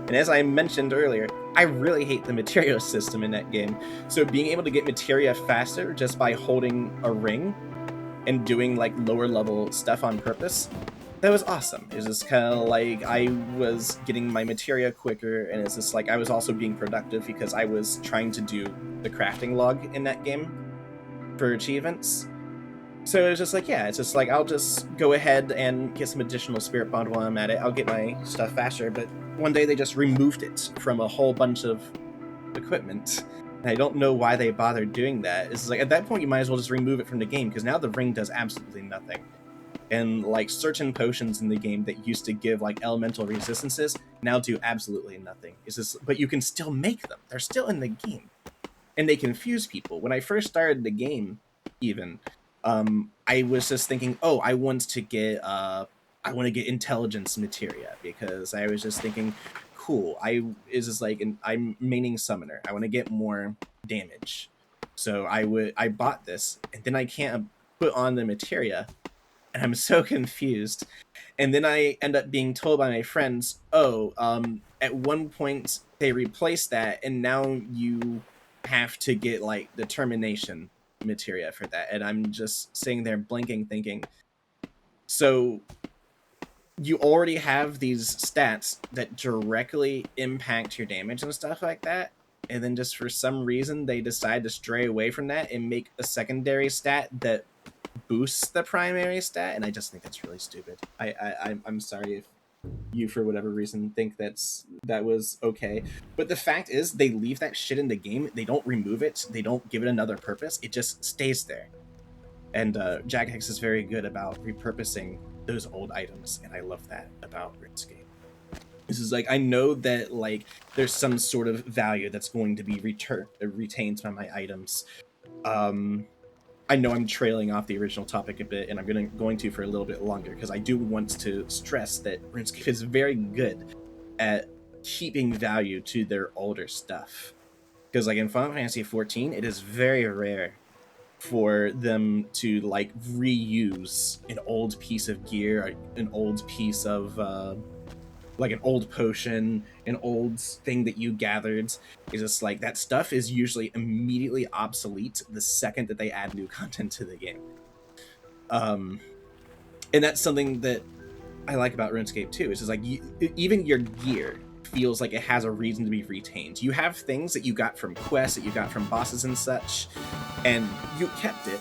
And as I mentioned earlier, I really hate the materia system in that game. So being able to get materia faster just by holding a ring and doing like lower level stuff on purpose, that was awesome. It was just kind of like I was getting my materia quicker, and it's just like I was also being productive because I was trying to do the crafting log in that game for achievements. So it was just like, yeah, it's just like, I'll just go ahead and get some additional spirit bond while I'm at it. I'll get my stuff faster. But one day they just removed it from a whole bunch of equipment. And I don't know why they bothered doing that. It's like, at that point, you might as well just remove it from the game, because now the ring does absolutely nothing. And like certain potions in the game that used to give like elemental resistances now do absolutely nothing. It's just, but you can still make them. They're still in the game. And they confuse people. When I first started the game, even, I was just thinking, oh, I want to get intelligence materia, because I was just thinking, cool, I'm maining summoner. I want to get more damage. So I bought this, and then I can't put on the materia, and I'm so confused. And then I end up being told by my friends, oh, at one point they replaced that, and now you have to get like determination materia for that. And I'm just sitting there blinking, thinking, so you already have these stats that directly impact your damage and stuff like that, and then just for some reason they decide to stray away from that and make a secondary stat that boosts the primary stat, and I just think that's really stupid. I'm sorry if you, for whatever reason, think that was okay, but the fact is they leave that shit in the game. They don't remove it. They don't give it another purpose. It just stays there. And Jagex is very good about repurposing those old items, and I love that about RuneScape. This is like, I know that like there's some sort of value that's going to be retained by my items. I know I'm trailing off the original topic a bit, and I'm going to for a little bit longer, because I do want to stress that RuneScape is very good at keeping value to their older stuff. Because like in Final Fantasy XIV, it is very rare for them to like reuse an old piece of gear, an old piece of like an old potion, an old thing that you gathered. It's just like that stuff is usually immediately obsolete the second that they add new content to the game. And that's something that I like about RuneScape too. It's just like even your gear feels like it has a reason to be retained. You have things that you got from quests, that you got from bosses and such, and you kept it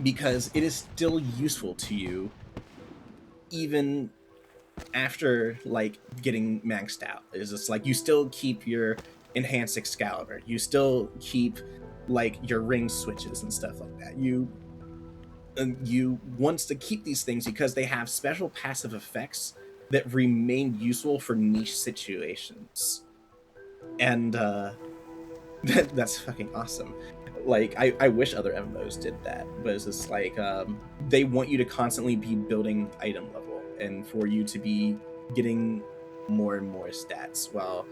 because it is still useful to you even after like getting maxed out. It's just like you still keep your enhanced Excalibur, you still keep like your ring switches and stuff like that. You want to keep these things because they have special passive effects that remain useful for niche situations. And that's fucking awesome. Like I wish other MMOs did that, but it's just like they want you to constantly be building item level. and for you to be getting more and more stats, while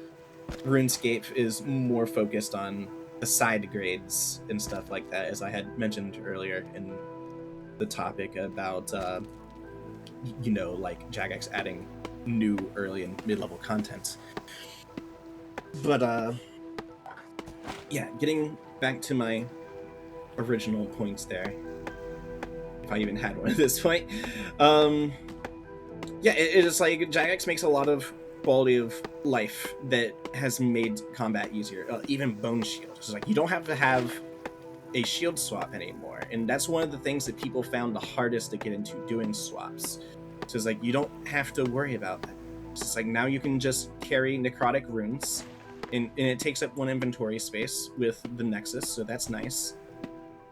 RuneScape is more focused on the side grades and stuff like that, as I had mentioned earlier in the topic about like Jagex adding new early and mid-level content. But yeah, getting back to my original points there, if I even had one at this point. Yeah, it is like Jagex makes a lot of quality of life that has made combat easier. Even Bone Shield. It's like you don't have to have a shield swap anymore, and that's one of the things that people found the hardest to get into, doing swaps. So it's like you don't have to worry about that. It's just like now you can just carry necrotic runes, and it takes up one inventory space with the Nexus, so that's nice.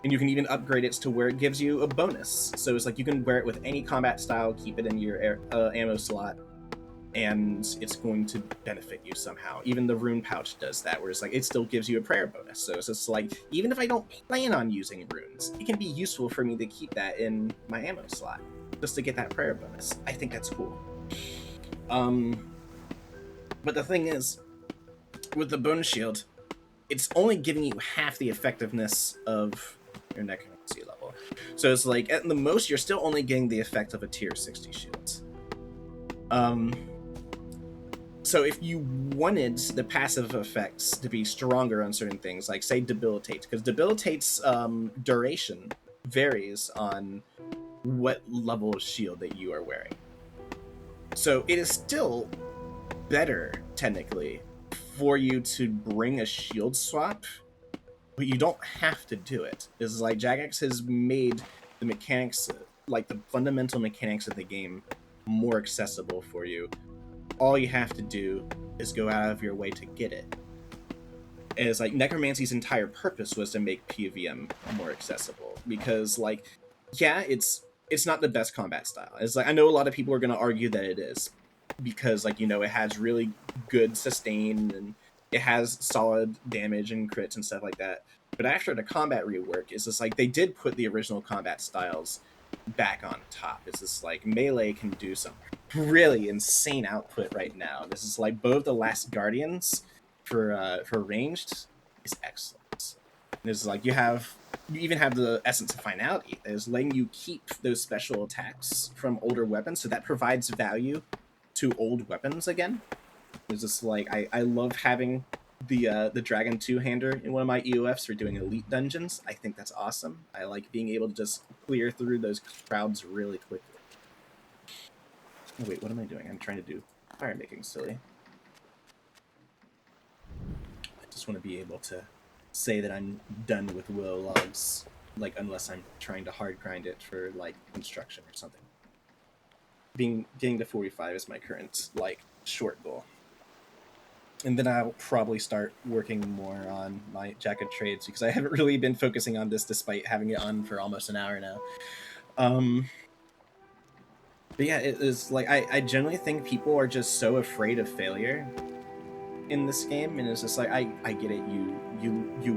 And you can even upgrade it to where it gives you a bonus. So it's like you can wear it with any combat style, keep it in your ammo slot, and it's going to benefit you somehow. Even the rune pouch does that, where it's like it still gives you a prayer bonus. So it's just like, even if I don't plan on using runes, it can be useful for me to keep that in my ammo slot, just to get that prayer bonus. I think that's cool. But the thing is, with the Bone Shield, it's only giving you half the effectiveness of your necromancy level. So it's like, at the most, you're still only getting the effect of a tier 60 shield. So if you wanted the passive effects to be stronger on certain things, like say Debilitate, because Debilitate's duration varies on what level of shield that you are wearing. So it is still better, technically, for you to bring a shield swap, but you don't have to do it. It's like Jagex has made the mechanics, like the fundamental mechanics of the game, more accessible for you. All you have to do is go out of your way to get it. And it's like Necromancy's entire purpose was to make PvM more accessible, because like, yeah, it's not the best combat style. It's like, I know a lot of people are going to argue that it is, because like, it has really good sustain and it has solid damage and crits and stuff like that. But after the combat rework, it's just like they did put the original combat styles back on top. It's just like melee can do some really insane output right now. This is like both the Last Guardians for ranged is excellent. This is like you even have the Essence of Finality that is letting you keep those special attacks from older weapons, so that provides value to old weapons again. It's just like I love having the Dragon 2-hander in one of my EOFs for doing elite dungeons. I think that's awesome. I like being able to just clear through those crowds really quickly. Oh, wait, what am I doing? I'm trying to do fire making silly. I just want to be able to say that I'm done with willow logs, like, unless I'm trying to hard grind it for like construction or something. Getting to 45 is my current like short goal. And then I'll probably start working more on my Jack of Trades, because I haven't really been focusing on this despite having it on for almost an hour now. But yeah, it is like, I generally think people are just so afraid of failure in this game, and it's just like, I get it, you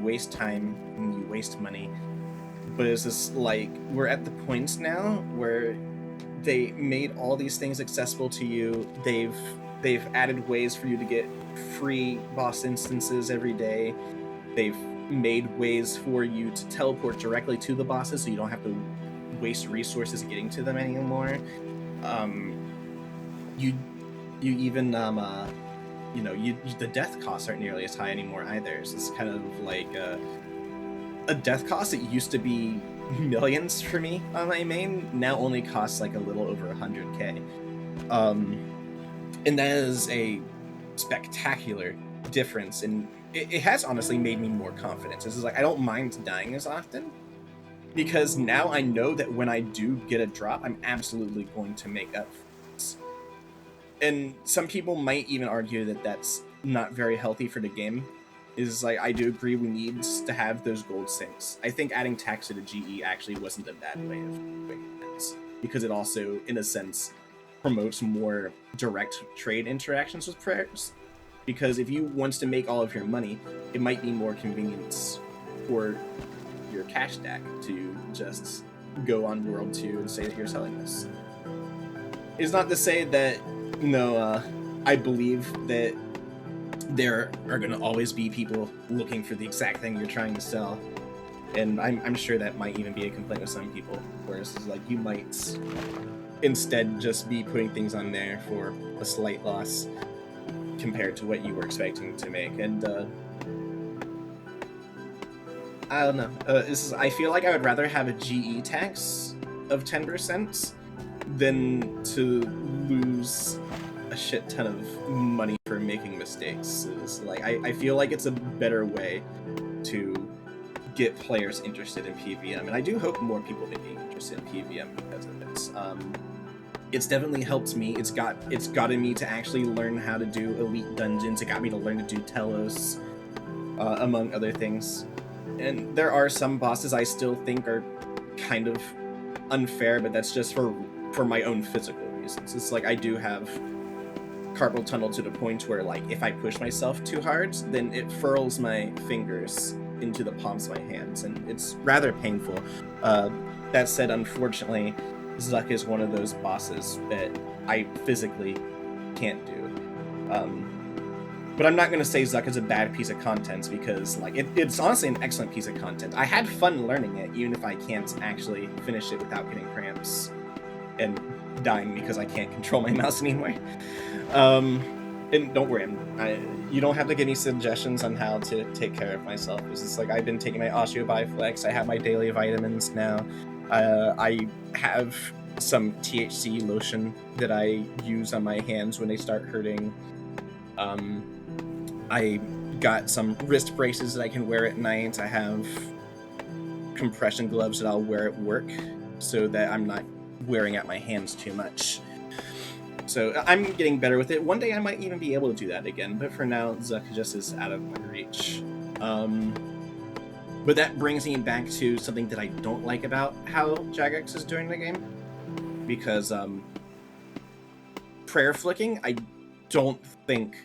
waste time and you waste money, but it's just like, we're at the points now where they made all these things accessible to you. They've added ways for you to get free boss instances every day. They've made ways for you to teleport directly to the bosses, so you don't have to waste resources getting to them anymore. You even the death costs aren't nearly as high anymore either. So it's kind of like a death cost that used to be millions for me on my main now only costs like a little over 100k. And that is a spectacular difference, and it has honestly made me more confident. This is like, I don't mind dying as often, because now I know that when I do get a drop, I'm absolutely going to make up for this. And some people might even argue that that's not very healthy for the game. Is like, I do agree we need to have those gold sinks. I think adding tax to the GE actually wasn't a bad way of doing that, because it also, in a sense, promotes more direct trade interactions with prayers. Because if you want to make all of your money, it might be more convenient for your cash stack to just go on World 2 and say that you're selling this. it's not to say that I believe that there are going to always be people looking for the exact thing you're trying to sell, and I'm sure that might even be a complaint with some people, whereas it's like you might instead just be putting things on there for a slight loss compared to what you were expecting to make. And I don't know, I feel like I would rather have a GE tax of 10% than to lose a shit ton of money for making mistakes. It's like I feel like it's a better way to get players interested in PVM, and I do hope more people get interested in PVM because of it. It's definitely helped me. It's gotten me to actually learn how to do elite dungeons. It got me to learn to do Telos, among other things. And there are some bosses I still think are kind of unfair, but that's just for my own physical reasons. It's like I do have carpal tunnel to the point where, like, if I push myself too hard, then it furls my fingers into the palms of my hands, and it's rather painful. That said, unfortunately, Zuck is one of those bosses that I physically can't do. But I'm not going to say Zuck is a bad piece of content, because like it's honestly an excellent piece of content. I had fun learning it, even if I can't actually finish it without getting cramps and dying because I can't control my mouse anymore. And don't worry, you don't have to give me suggestions on how to take care of myself. It's just like I've been taking my Osteobiflex. I have my daily vitamins now. I have some THC lotion that I use on my hands when they start hurting. I got some wrist braces that I can wear at night. I have compression gloves that I'll wear at work so that I'm not wearing out my hands too much. So I'm getting better with it. One day I might even be able to do that again, but for now, Zuck just is out of my reach. But that brings me back to something that I don't like about how Jagex is doing the game, because prayer flicking, I don't think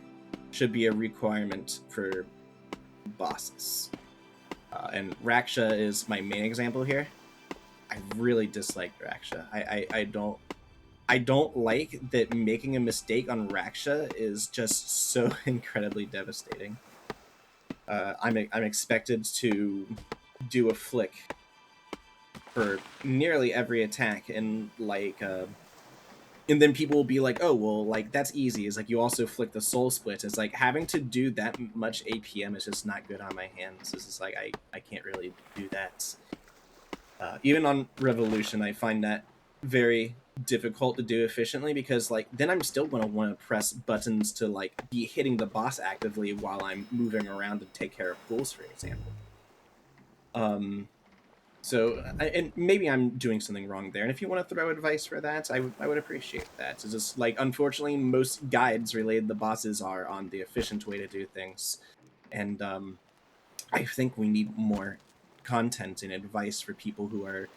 should be a requirement for bosses. And Raksha is my main example here. I really dislike Raksha. I don't like that making a mistake on Raksha is just so incredibly devastating. I'm expected to do a flick for nearly every attack, and like, and then people will be like, "Oh, well, like that's easy." It's like you also flick the soul split. It's like having to do that much APM is just not good on my hands. It's just like I can't really do that. Even on Revolution, I find that very difficult to do efficiently, because like then I'm still going to want to press buttons to like be hitting the boss actively while I'm moving around to take care of pools, for example. So and maybe I'm doing something wrong there, and if you want to throw advice for that, I would appreciate that. It's just like, unfortunately, most guides related to bosses are on the efficient way to do things, and I think we need more content and advice for people who are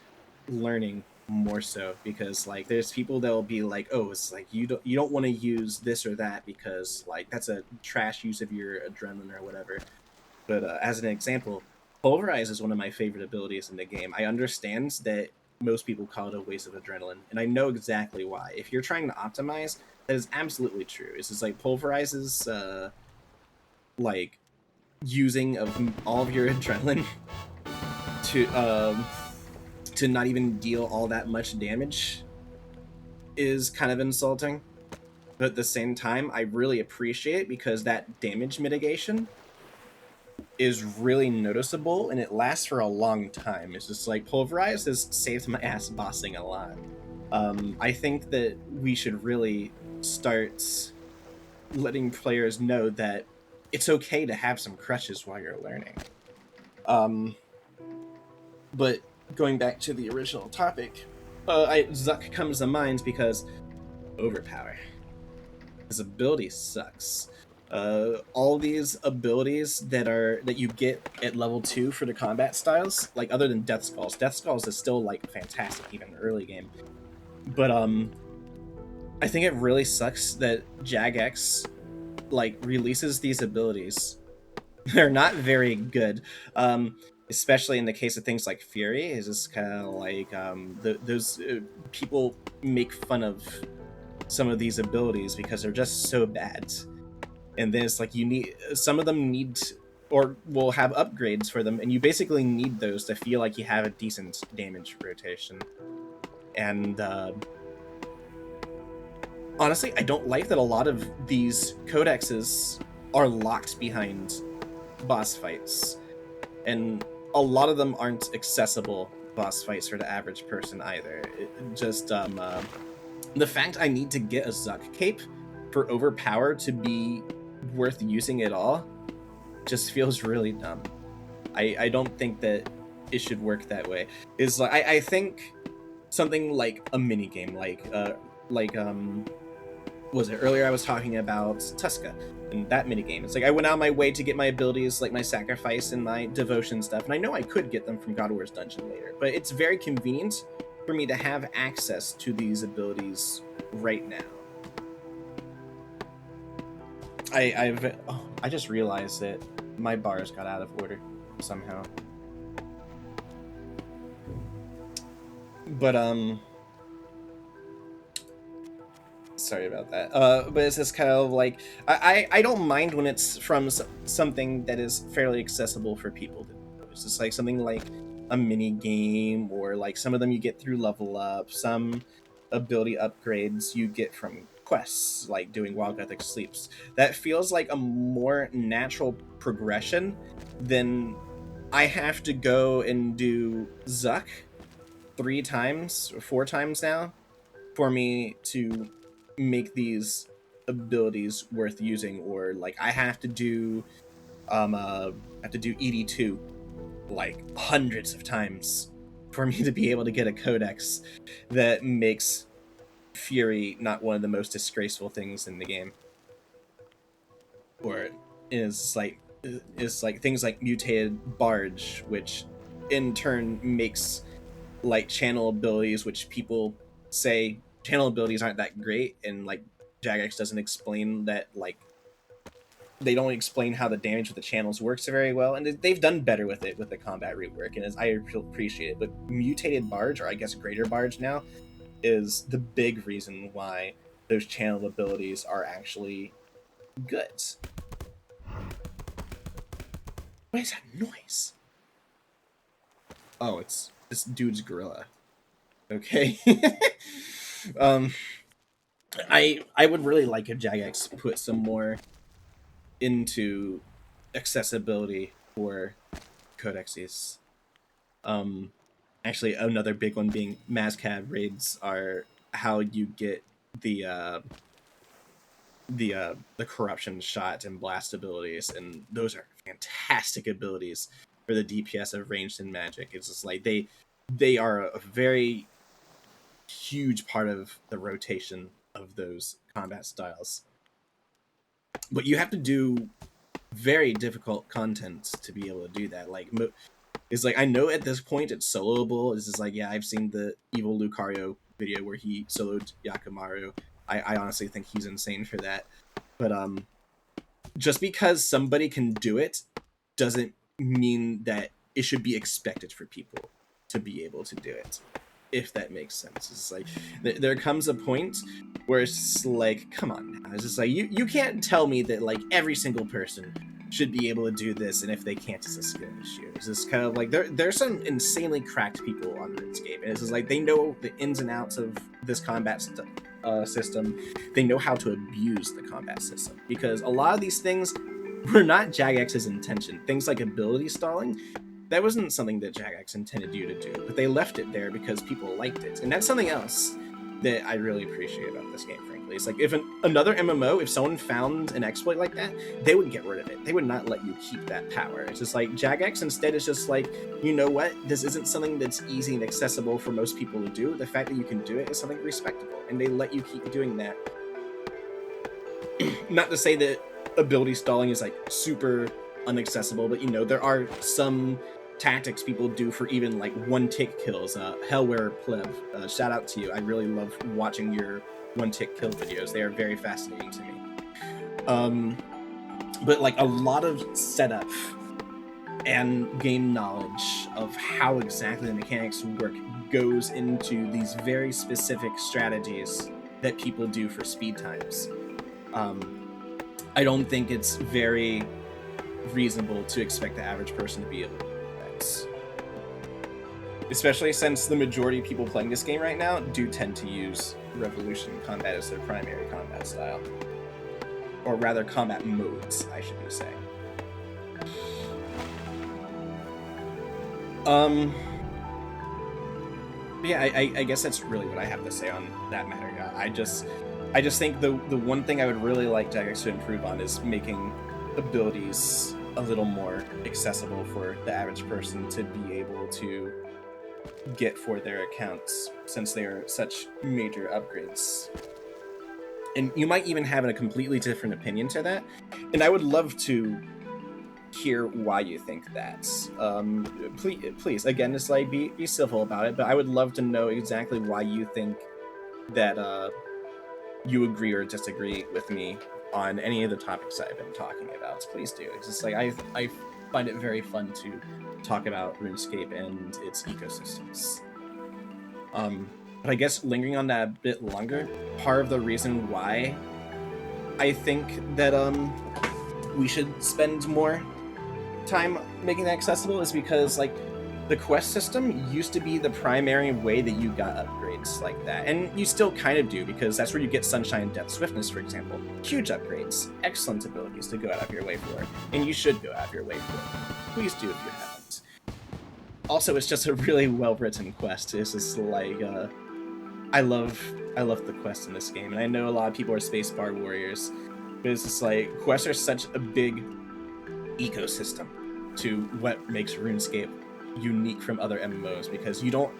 learning more so, because like there's people that'll be like, oh, it's like you don't want to use this or that because like that's a trash use of your adrenaline or whatever. But as an example, Pulverize is one of my favorite abilities in the game. I understand that most people call it a waste of adrenaline, and I know exactly why. If you're trying to optimize, that is absolutely true. It's just like Pulverizes like using of all of your adrenaline to not even deal all that much damage is kind of insulting. But at the same time, I really appreciate it, because that damage mitigation is really noticeable and it lasts for a long time. It's just like Pulverize has saved my ass bossing a lot. I think that we should really start letting players know that it's okay to have some crutches while you're learning. But going back to the original topic, Zuck comes to mind because overpower. His ability sucks. All these abilities that you get at level 2 for the combat styles, like other than Death Skulls is still like fantastic even early game. But I think it really sucks that Jagex like releases these abilities. They're not very good. Especially in the case of things like Fury, is just kind of like those people make fun of some of these abilities because they're just so bad. And then it's like you need, some of them need or will have upgrades for them, and you basically need those to feel like you have a decent damage rotation. And honestly, I don't like that a lot of these codexes are locked behind boss fights, and a lot of them aren't accessible boss fights for the average person either. Just the fact I need to get a Zuck cape for overpower to be worth using at all just feels really dumb. I don't think that it should work that way. Is like I think something like a mini game, like was it earlier I was talking about Tuska and that mini game. It's like I went out of my way to get my abilities, like my sacrifice and my devotion stuff, and I know I could get them from God of War's dungeon later, but it's very convenient for me to have access to these abilities right now. I just realized that my bars got out of order somehow. But sorry about that. But it's just kind of like I don't mind when it's from something that is fairly accessible for people to do. It's just like something like a mini game, or like some of them you get through level up, some ability upgrades you get from quests, like doing Wild Gothic Sleeps. That feels like a more natural progression than I have to go and do Zuck 3 times or 4 times now for me to make these abilities worth using, or like I have to do ED2 like hundreds of times for me to be able to get a codex that makes Fury not one of the most disgraceful things in the game. Or is like things like mutated barge, which in turn makes like channel abilities, which people say channel abilities aren't that great, and like Jagex doesn't explain that, like they don't explain how the damage with the channels works very well, and they've done better with it with the combat rework, and I appreciate it. But mutated barge, or I guess greater barge now, is the big reason why those channel abilities are actually good. What is that noise? Oh, it's this dude's gorilla. Okay. I would really like if Jagex put some more into accessibility for codexes. Actually, another big one being Mazcab raids are how you get the corruption shot and blast abilities, and those are fantastic abilities for the DPS of ranged and magic. It's just like they are a very huge part of the rotation of those combat styles. But you have to do very difficult content to be able to do that. Like, it's like, I know at this point it's soloable. It's just like, yeah, I've seen the evil Lucario video where he soloed Yakimaru. I honestly think he's insane for that. But just because somebody can do it doesn't mean that it should be expected for people to be able to do it, if that makes sense. It's like there comes a point where it's just like, come on now. It's just like you can't tell me that like every single person should be able to do this, and if they can't, it's a skill issue. It's just kind of like there's some insanely cracked people on RuneScape, and it's just like they know the ins and outs of this combat system. They know how to abuse the combat system, because a lot of these things were not Jagex's intention. Things like ability stalling, that wasn't something that Jagex intended you to do, but they left it there because people liked it. And that's something else that I really appreciate about this game, frankly. It's like, if another MMO, if someone found an exploit like that, they would get rid of it. They would not let you keep that power. It's just like, Jagex instead is just like, you know what? This isn't something that's easy and accessible for most people to do. The fact that you can do it is something respectable, and they let you keep doing that. Not to say that ability stalling is like super unaccessible, but you know, there are some tactics people do for even like 1-tick kills. Hellware Pleb, shout out to you. I really love watching your 1-tick kill videos. They are very fascinating to me. But like a lot of setup and game knowledge of how exactly the mechanics work goes into these very specific strategies that people do for speed times. I don't think it's very reasonable to expect the average person to be able to do that. Especially since the majority of people playing this game right now do tend to use Revolution combat as their primary combat style. Or rather, combat modes, I should be saying. Yeah, I guess that's really what I have to say on that matter. I just think the one thing I would really like Jagex to improve on is making abilities a little more accessible for the average person to be able to get for their accounts, since they are such major upgrades. And you might even have a completely different opinion to that, and I would love to hear why you think that. Please, again, just like be civil about it, but I would love to know exactly why you think that you agree or disagree with me on any of the topics I've been talking about. Please do. It's just like I find it very fun to talk about RuneScape and its ecosystems. But I guess lingering on that a bit longer, part of the reason why I think that we should spend more time making that accessible is because, like, the quest system used to be the primary way that you got upgrades like that, and you still kind of do, because that's where you get Sunshine and Death Swiftness, for example. Huge upgrades, excellent abilities to go out of your way for, and you should go out of your way for. Please do if you haven't. Also, it's just a really well-written quest. It's just like, I love the quests in this game, and I know a lot of people are spacebar warriors, but it's just like, quests are such a big ecosystem to what makes RuneScape unique from other MMOs, because you don't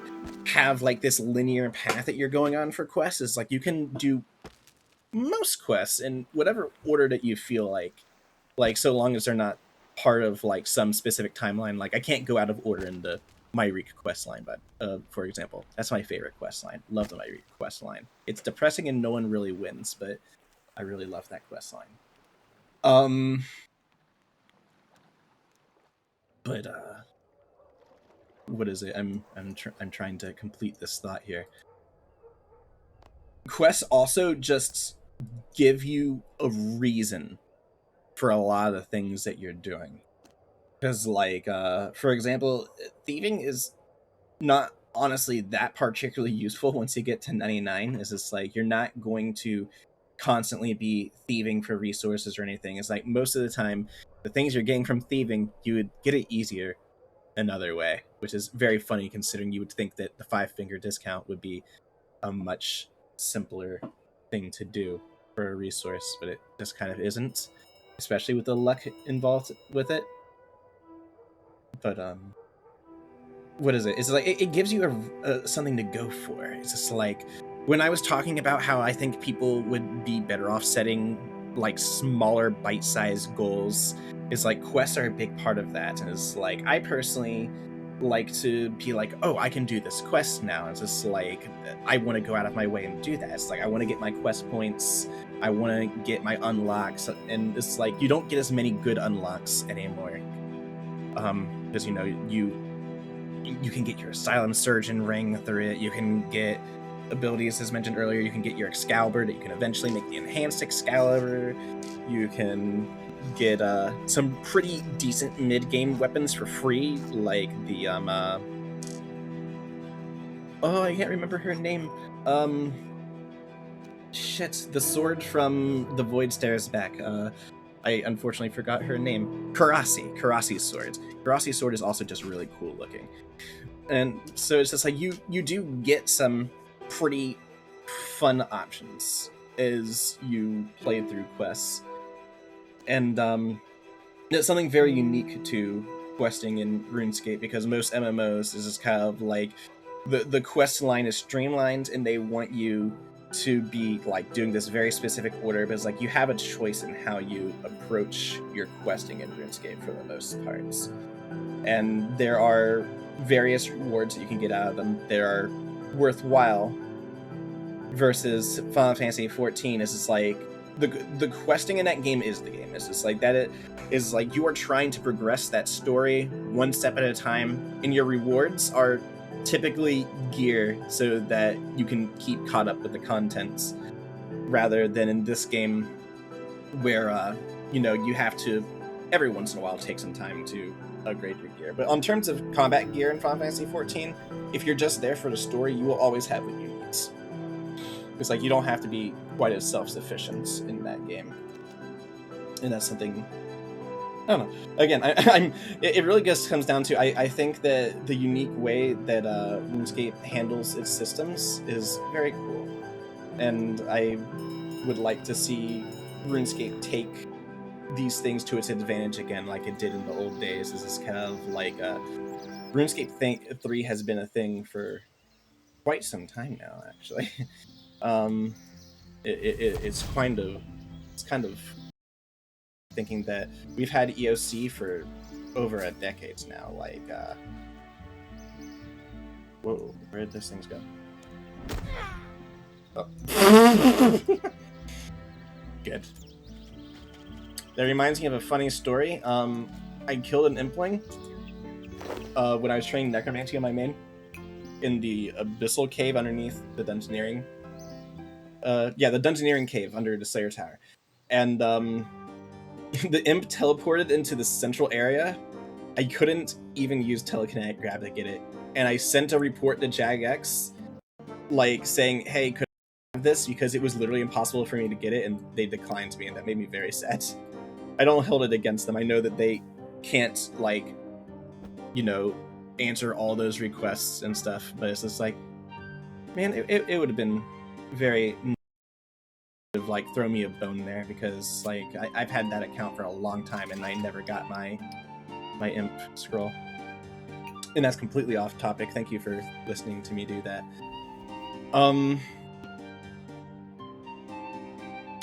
have like this linear path that you're going on for quests. It's like you can do most quests in whatever order that you feel like so long as they're not part of like some specific timeline. Like, I can't go out of order in the Myrick quest line, but for example, that's my favorite quest line. Love the Myrick quest line. It's depressing and no one really wins, but I really love that quest line. But what is it? I'm trying to complete this thought here. Quests also just give you a reason for a lot of the things that you're doing. Because, like, for example, thieving is not honestly that particularly useful once you get to 99. It's just like, you're not going to constantly be thieving for resources or anything. It's like, most of the time, the things you're getting from thieving, you would get it easier another way, which is very funny considering you would think that the 5-finger discount would be a much simpler thing to do for a resource, but it just kind of isn't, especially with the luck involved with it. But what is it? It's like it gives you something to go for. It's just like, when I was talking about how I think people would be better off setting like smaller bite-sized goals, it's like quests are a big part of that. And it's like, I personally like to be like, oh, I can do this quest now. It's just like, I want to go out of my way and do that. It's like, I want to get my quest points, I want to get my unlocks, and it's like, you don't get as many good unlocks anymore, because, you know, you can get your Asylum Surgeon ring through it, you can get abilities, as mentioned earlier, you can get your Excalibur that you can eventually make the Enhanced Excalibur, you can get some pretty decent mid-game weapons for free, like the oh, I can't remember her name, the sword from the Void Stairs back, I unfortunately forgot her name. Karasi's sword. Karasi's sword is also just really cool looking. And so it's just like, you do get some pretty fun options as you play through quests. And it's something very unique to questing in RuneScape, because most MMOs is just kind of like, the quest line is streamlined and they want you to be like doing this very specific order, but it's like, you have a choice in how you approach your questing in RuneScape for the most parts. And there are various rewards that you can get out of them that are worthwhile, versus Final Fantasy XIV is just like, the questing in that game is the game. It's just like that, it is like, you are trying to progress that story one step at a time, and your rewards are typically gear so that you can keep caught up with the contents, rather than in this game where you have to every once in a while take some time to upgrade your gear. But on terms of combat gear in Final Fantasy XIV, if you're just there for the story, you will always have what you need. It's like you don't have to be quite as self-sufficient in that game, and that's something. I don't know. Again, it really just comes down to I think that the unique way that RuneScape handles its systems is very cool, and I would like to see RuneScape take these things to its advantage again, like it did in the old days. This is kind of like RuneScape 3 has been a thing for quite some time now, actually. It's kind of thinking that we've had EOC for over a decade now. Like, whoa, where did those things go? Oh. Good. That reminds me of a funny story. I killed an Impling when I was training Necromancy on my main in the Abyssal Cave underneath the Dungeoneering. The Dungeoneering Cave under the Slayer Tower. And the Imp teleported into the central area. I couldn't even use telekinetic grab to get it. And I sent a report to Jagex, like, saying, hey, could I have this? Because it was literally impossible for me to get it, and they declined me, and that made me very sad. I don't hold it against them. I know that they can't, like, answer all those requests and stuff, but it's just like, man, it would have been very like throw me a bone there, because like I've had that account for a long time and I never got my Imp scroll. And that's completely off topic. Thank you for listening to me do that. I'm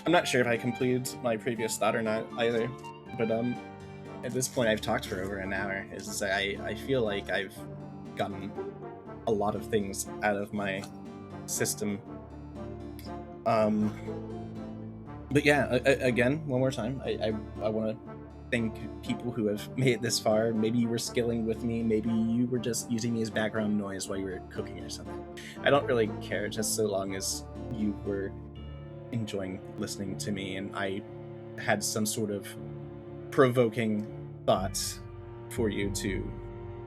not sure if I completed my previous thought or not either, but at this point I've talked for over an hour. I feel like I've gotten a lot of things out of my system. But yeah, again, one more time, I want to thank people who have made it this far. Maybe you were skilling with me, maybe you were just using me as background noise while you were cooking or something. I don't really care, just so long as you were enjoying listening to me and I had some sort of provoking thoughts for you to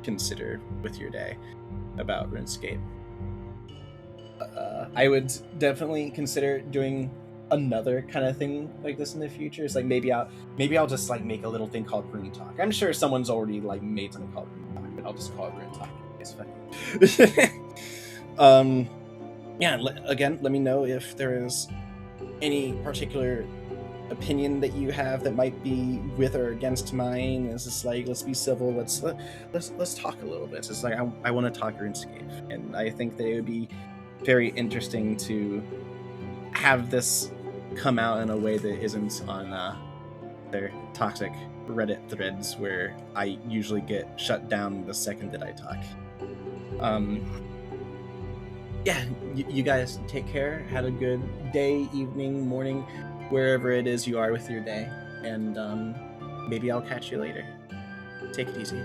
consider with your day about RuneScape. I would definitely consider doing another kind of thing like this in the future. It's like maybe I'll just like make a little thing called Rune Talk. I'm sure someone's already like made something called Rune Talk, but I'll just call it Rune Talk. It's funny. Again, let me know if there is any particular opinion that you have that might be with or against mine. It's just like, let's be civil. Let's talk a little bit. It's like I want to talk RuneScape, and I think that it would be very interesting to have this come out in a way that isn't on their toxic Reddit threads where I usually get shut down the second that I talk. You guys take care. Have a good day, evening, morning, wherever it is you are with your day, and maybe I'll catch you later. Take it easy.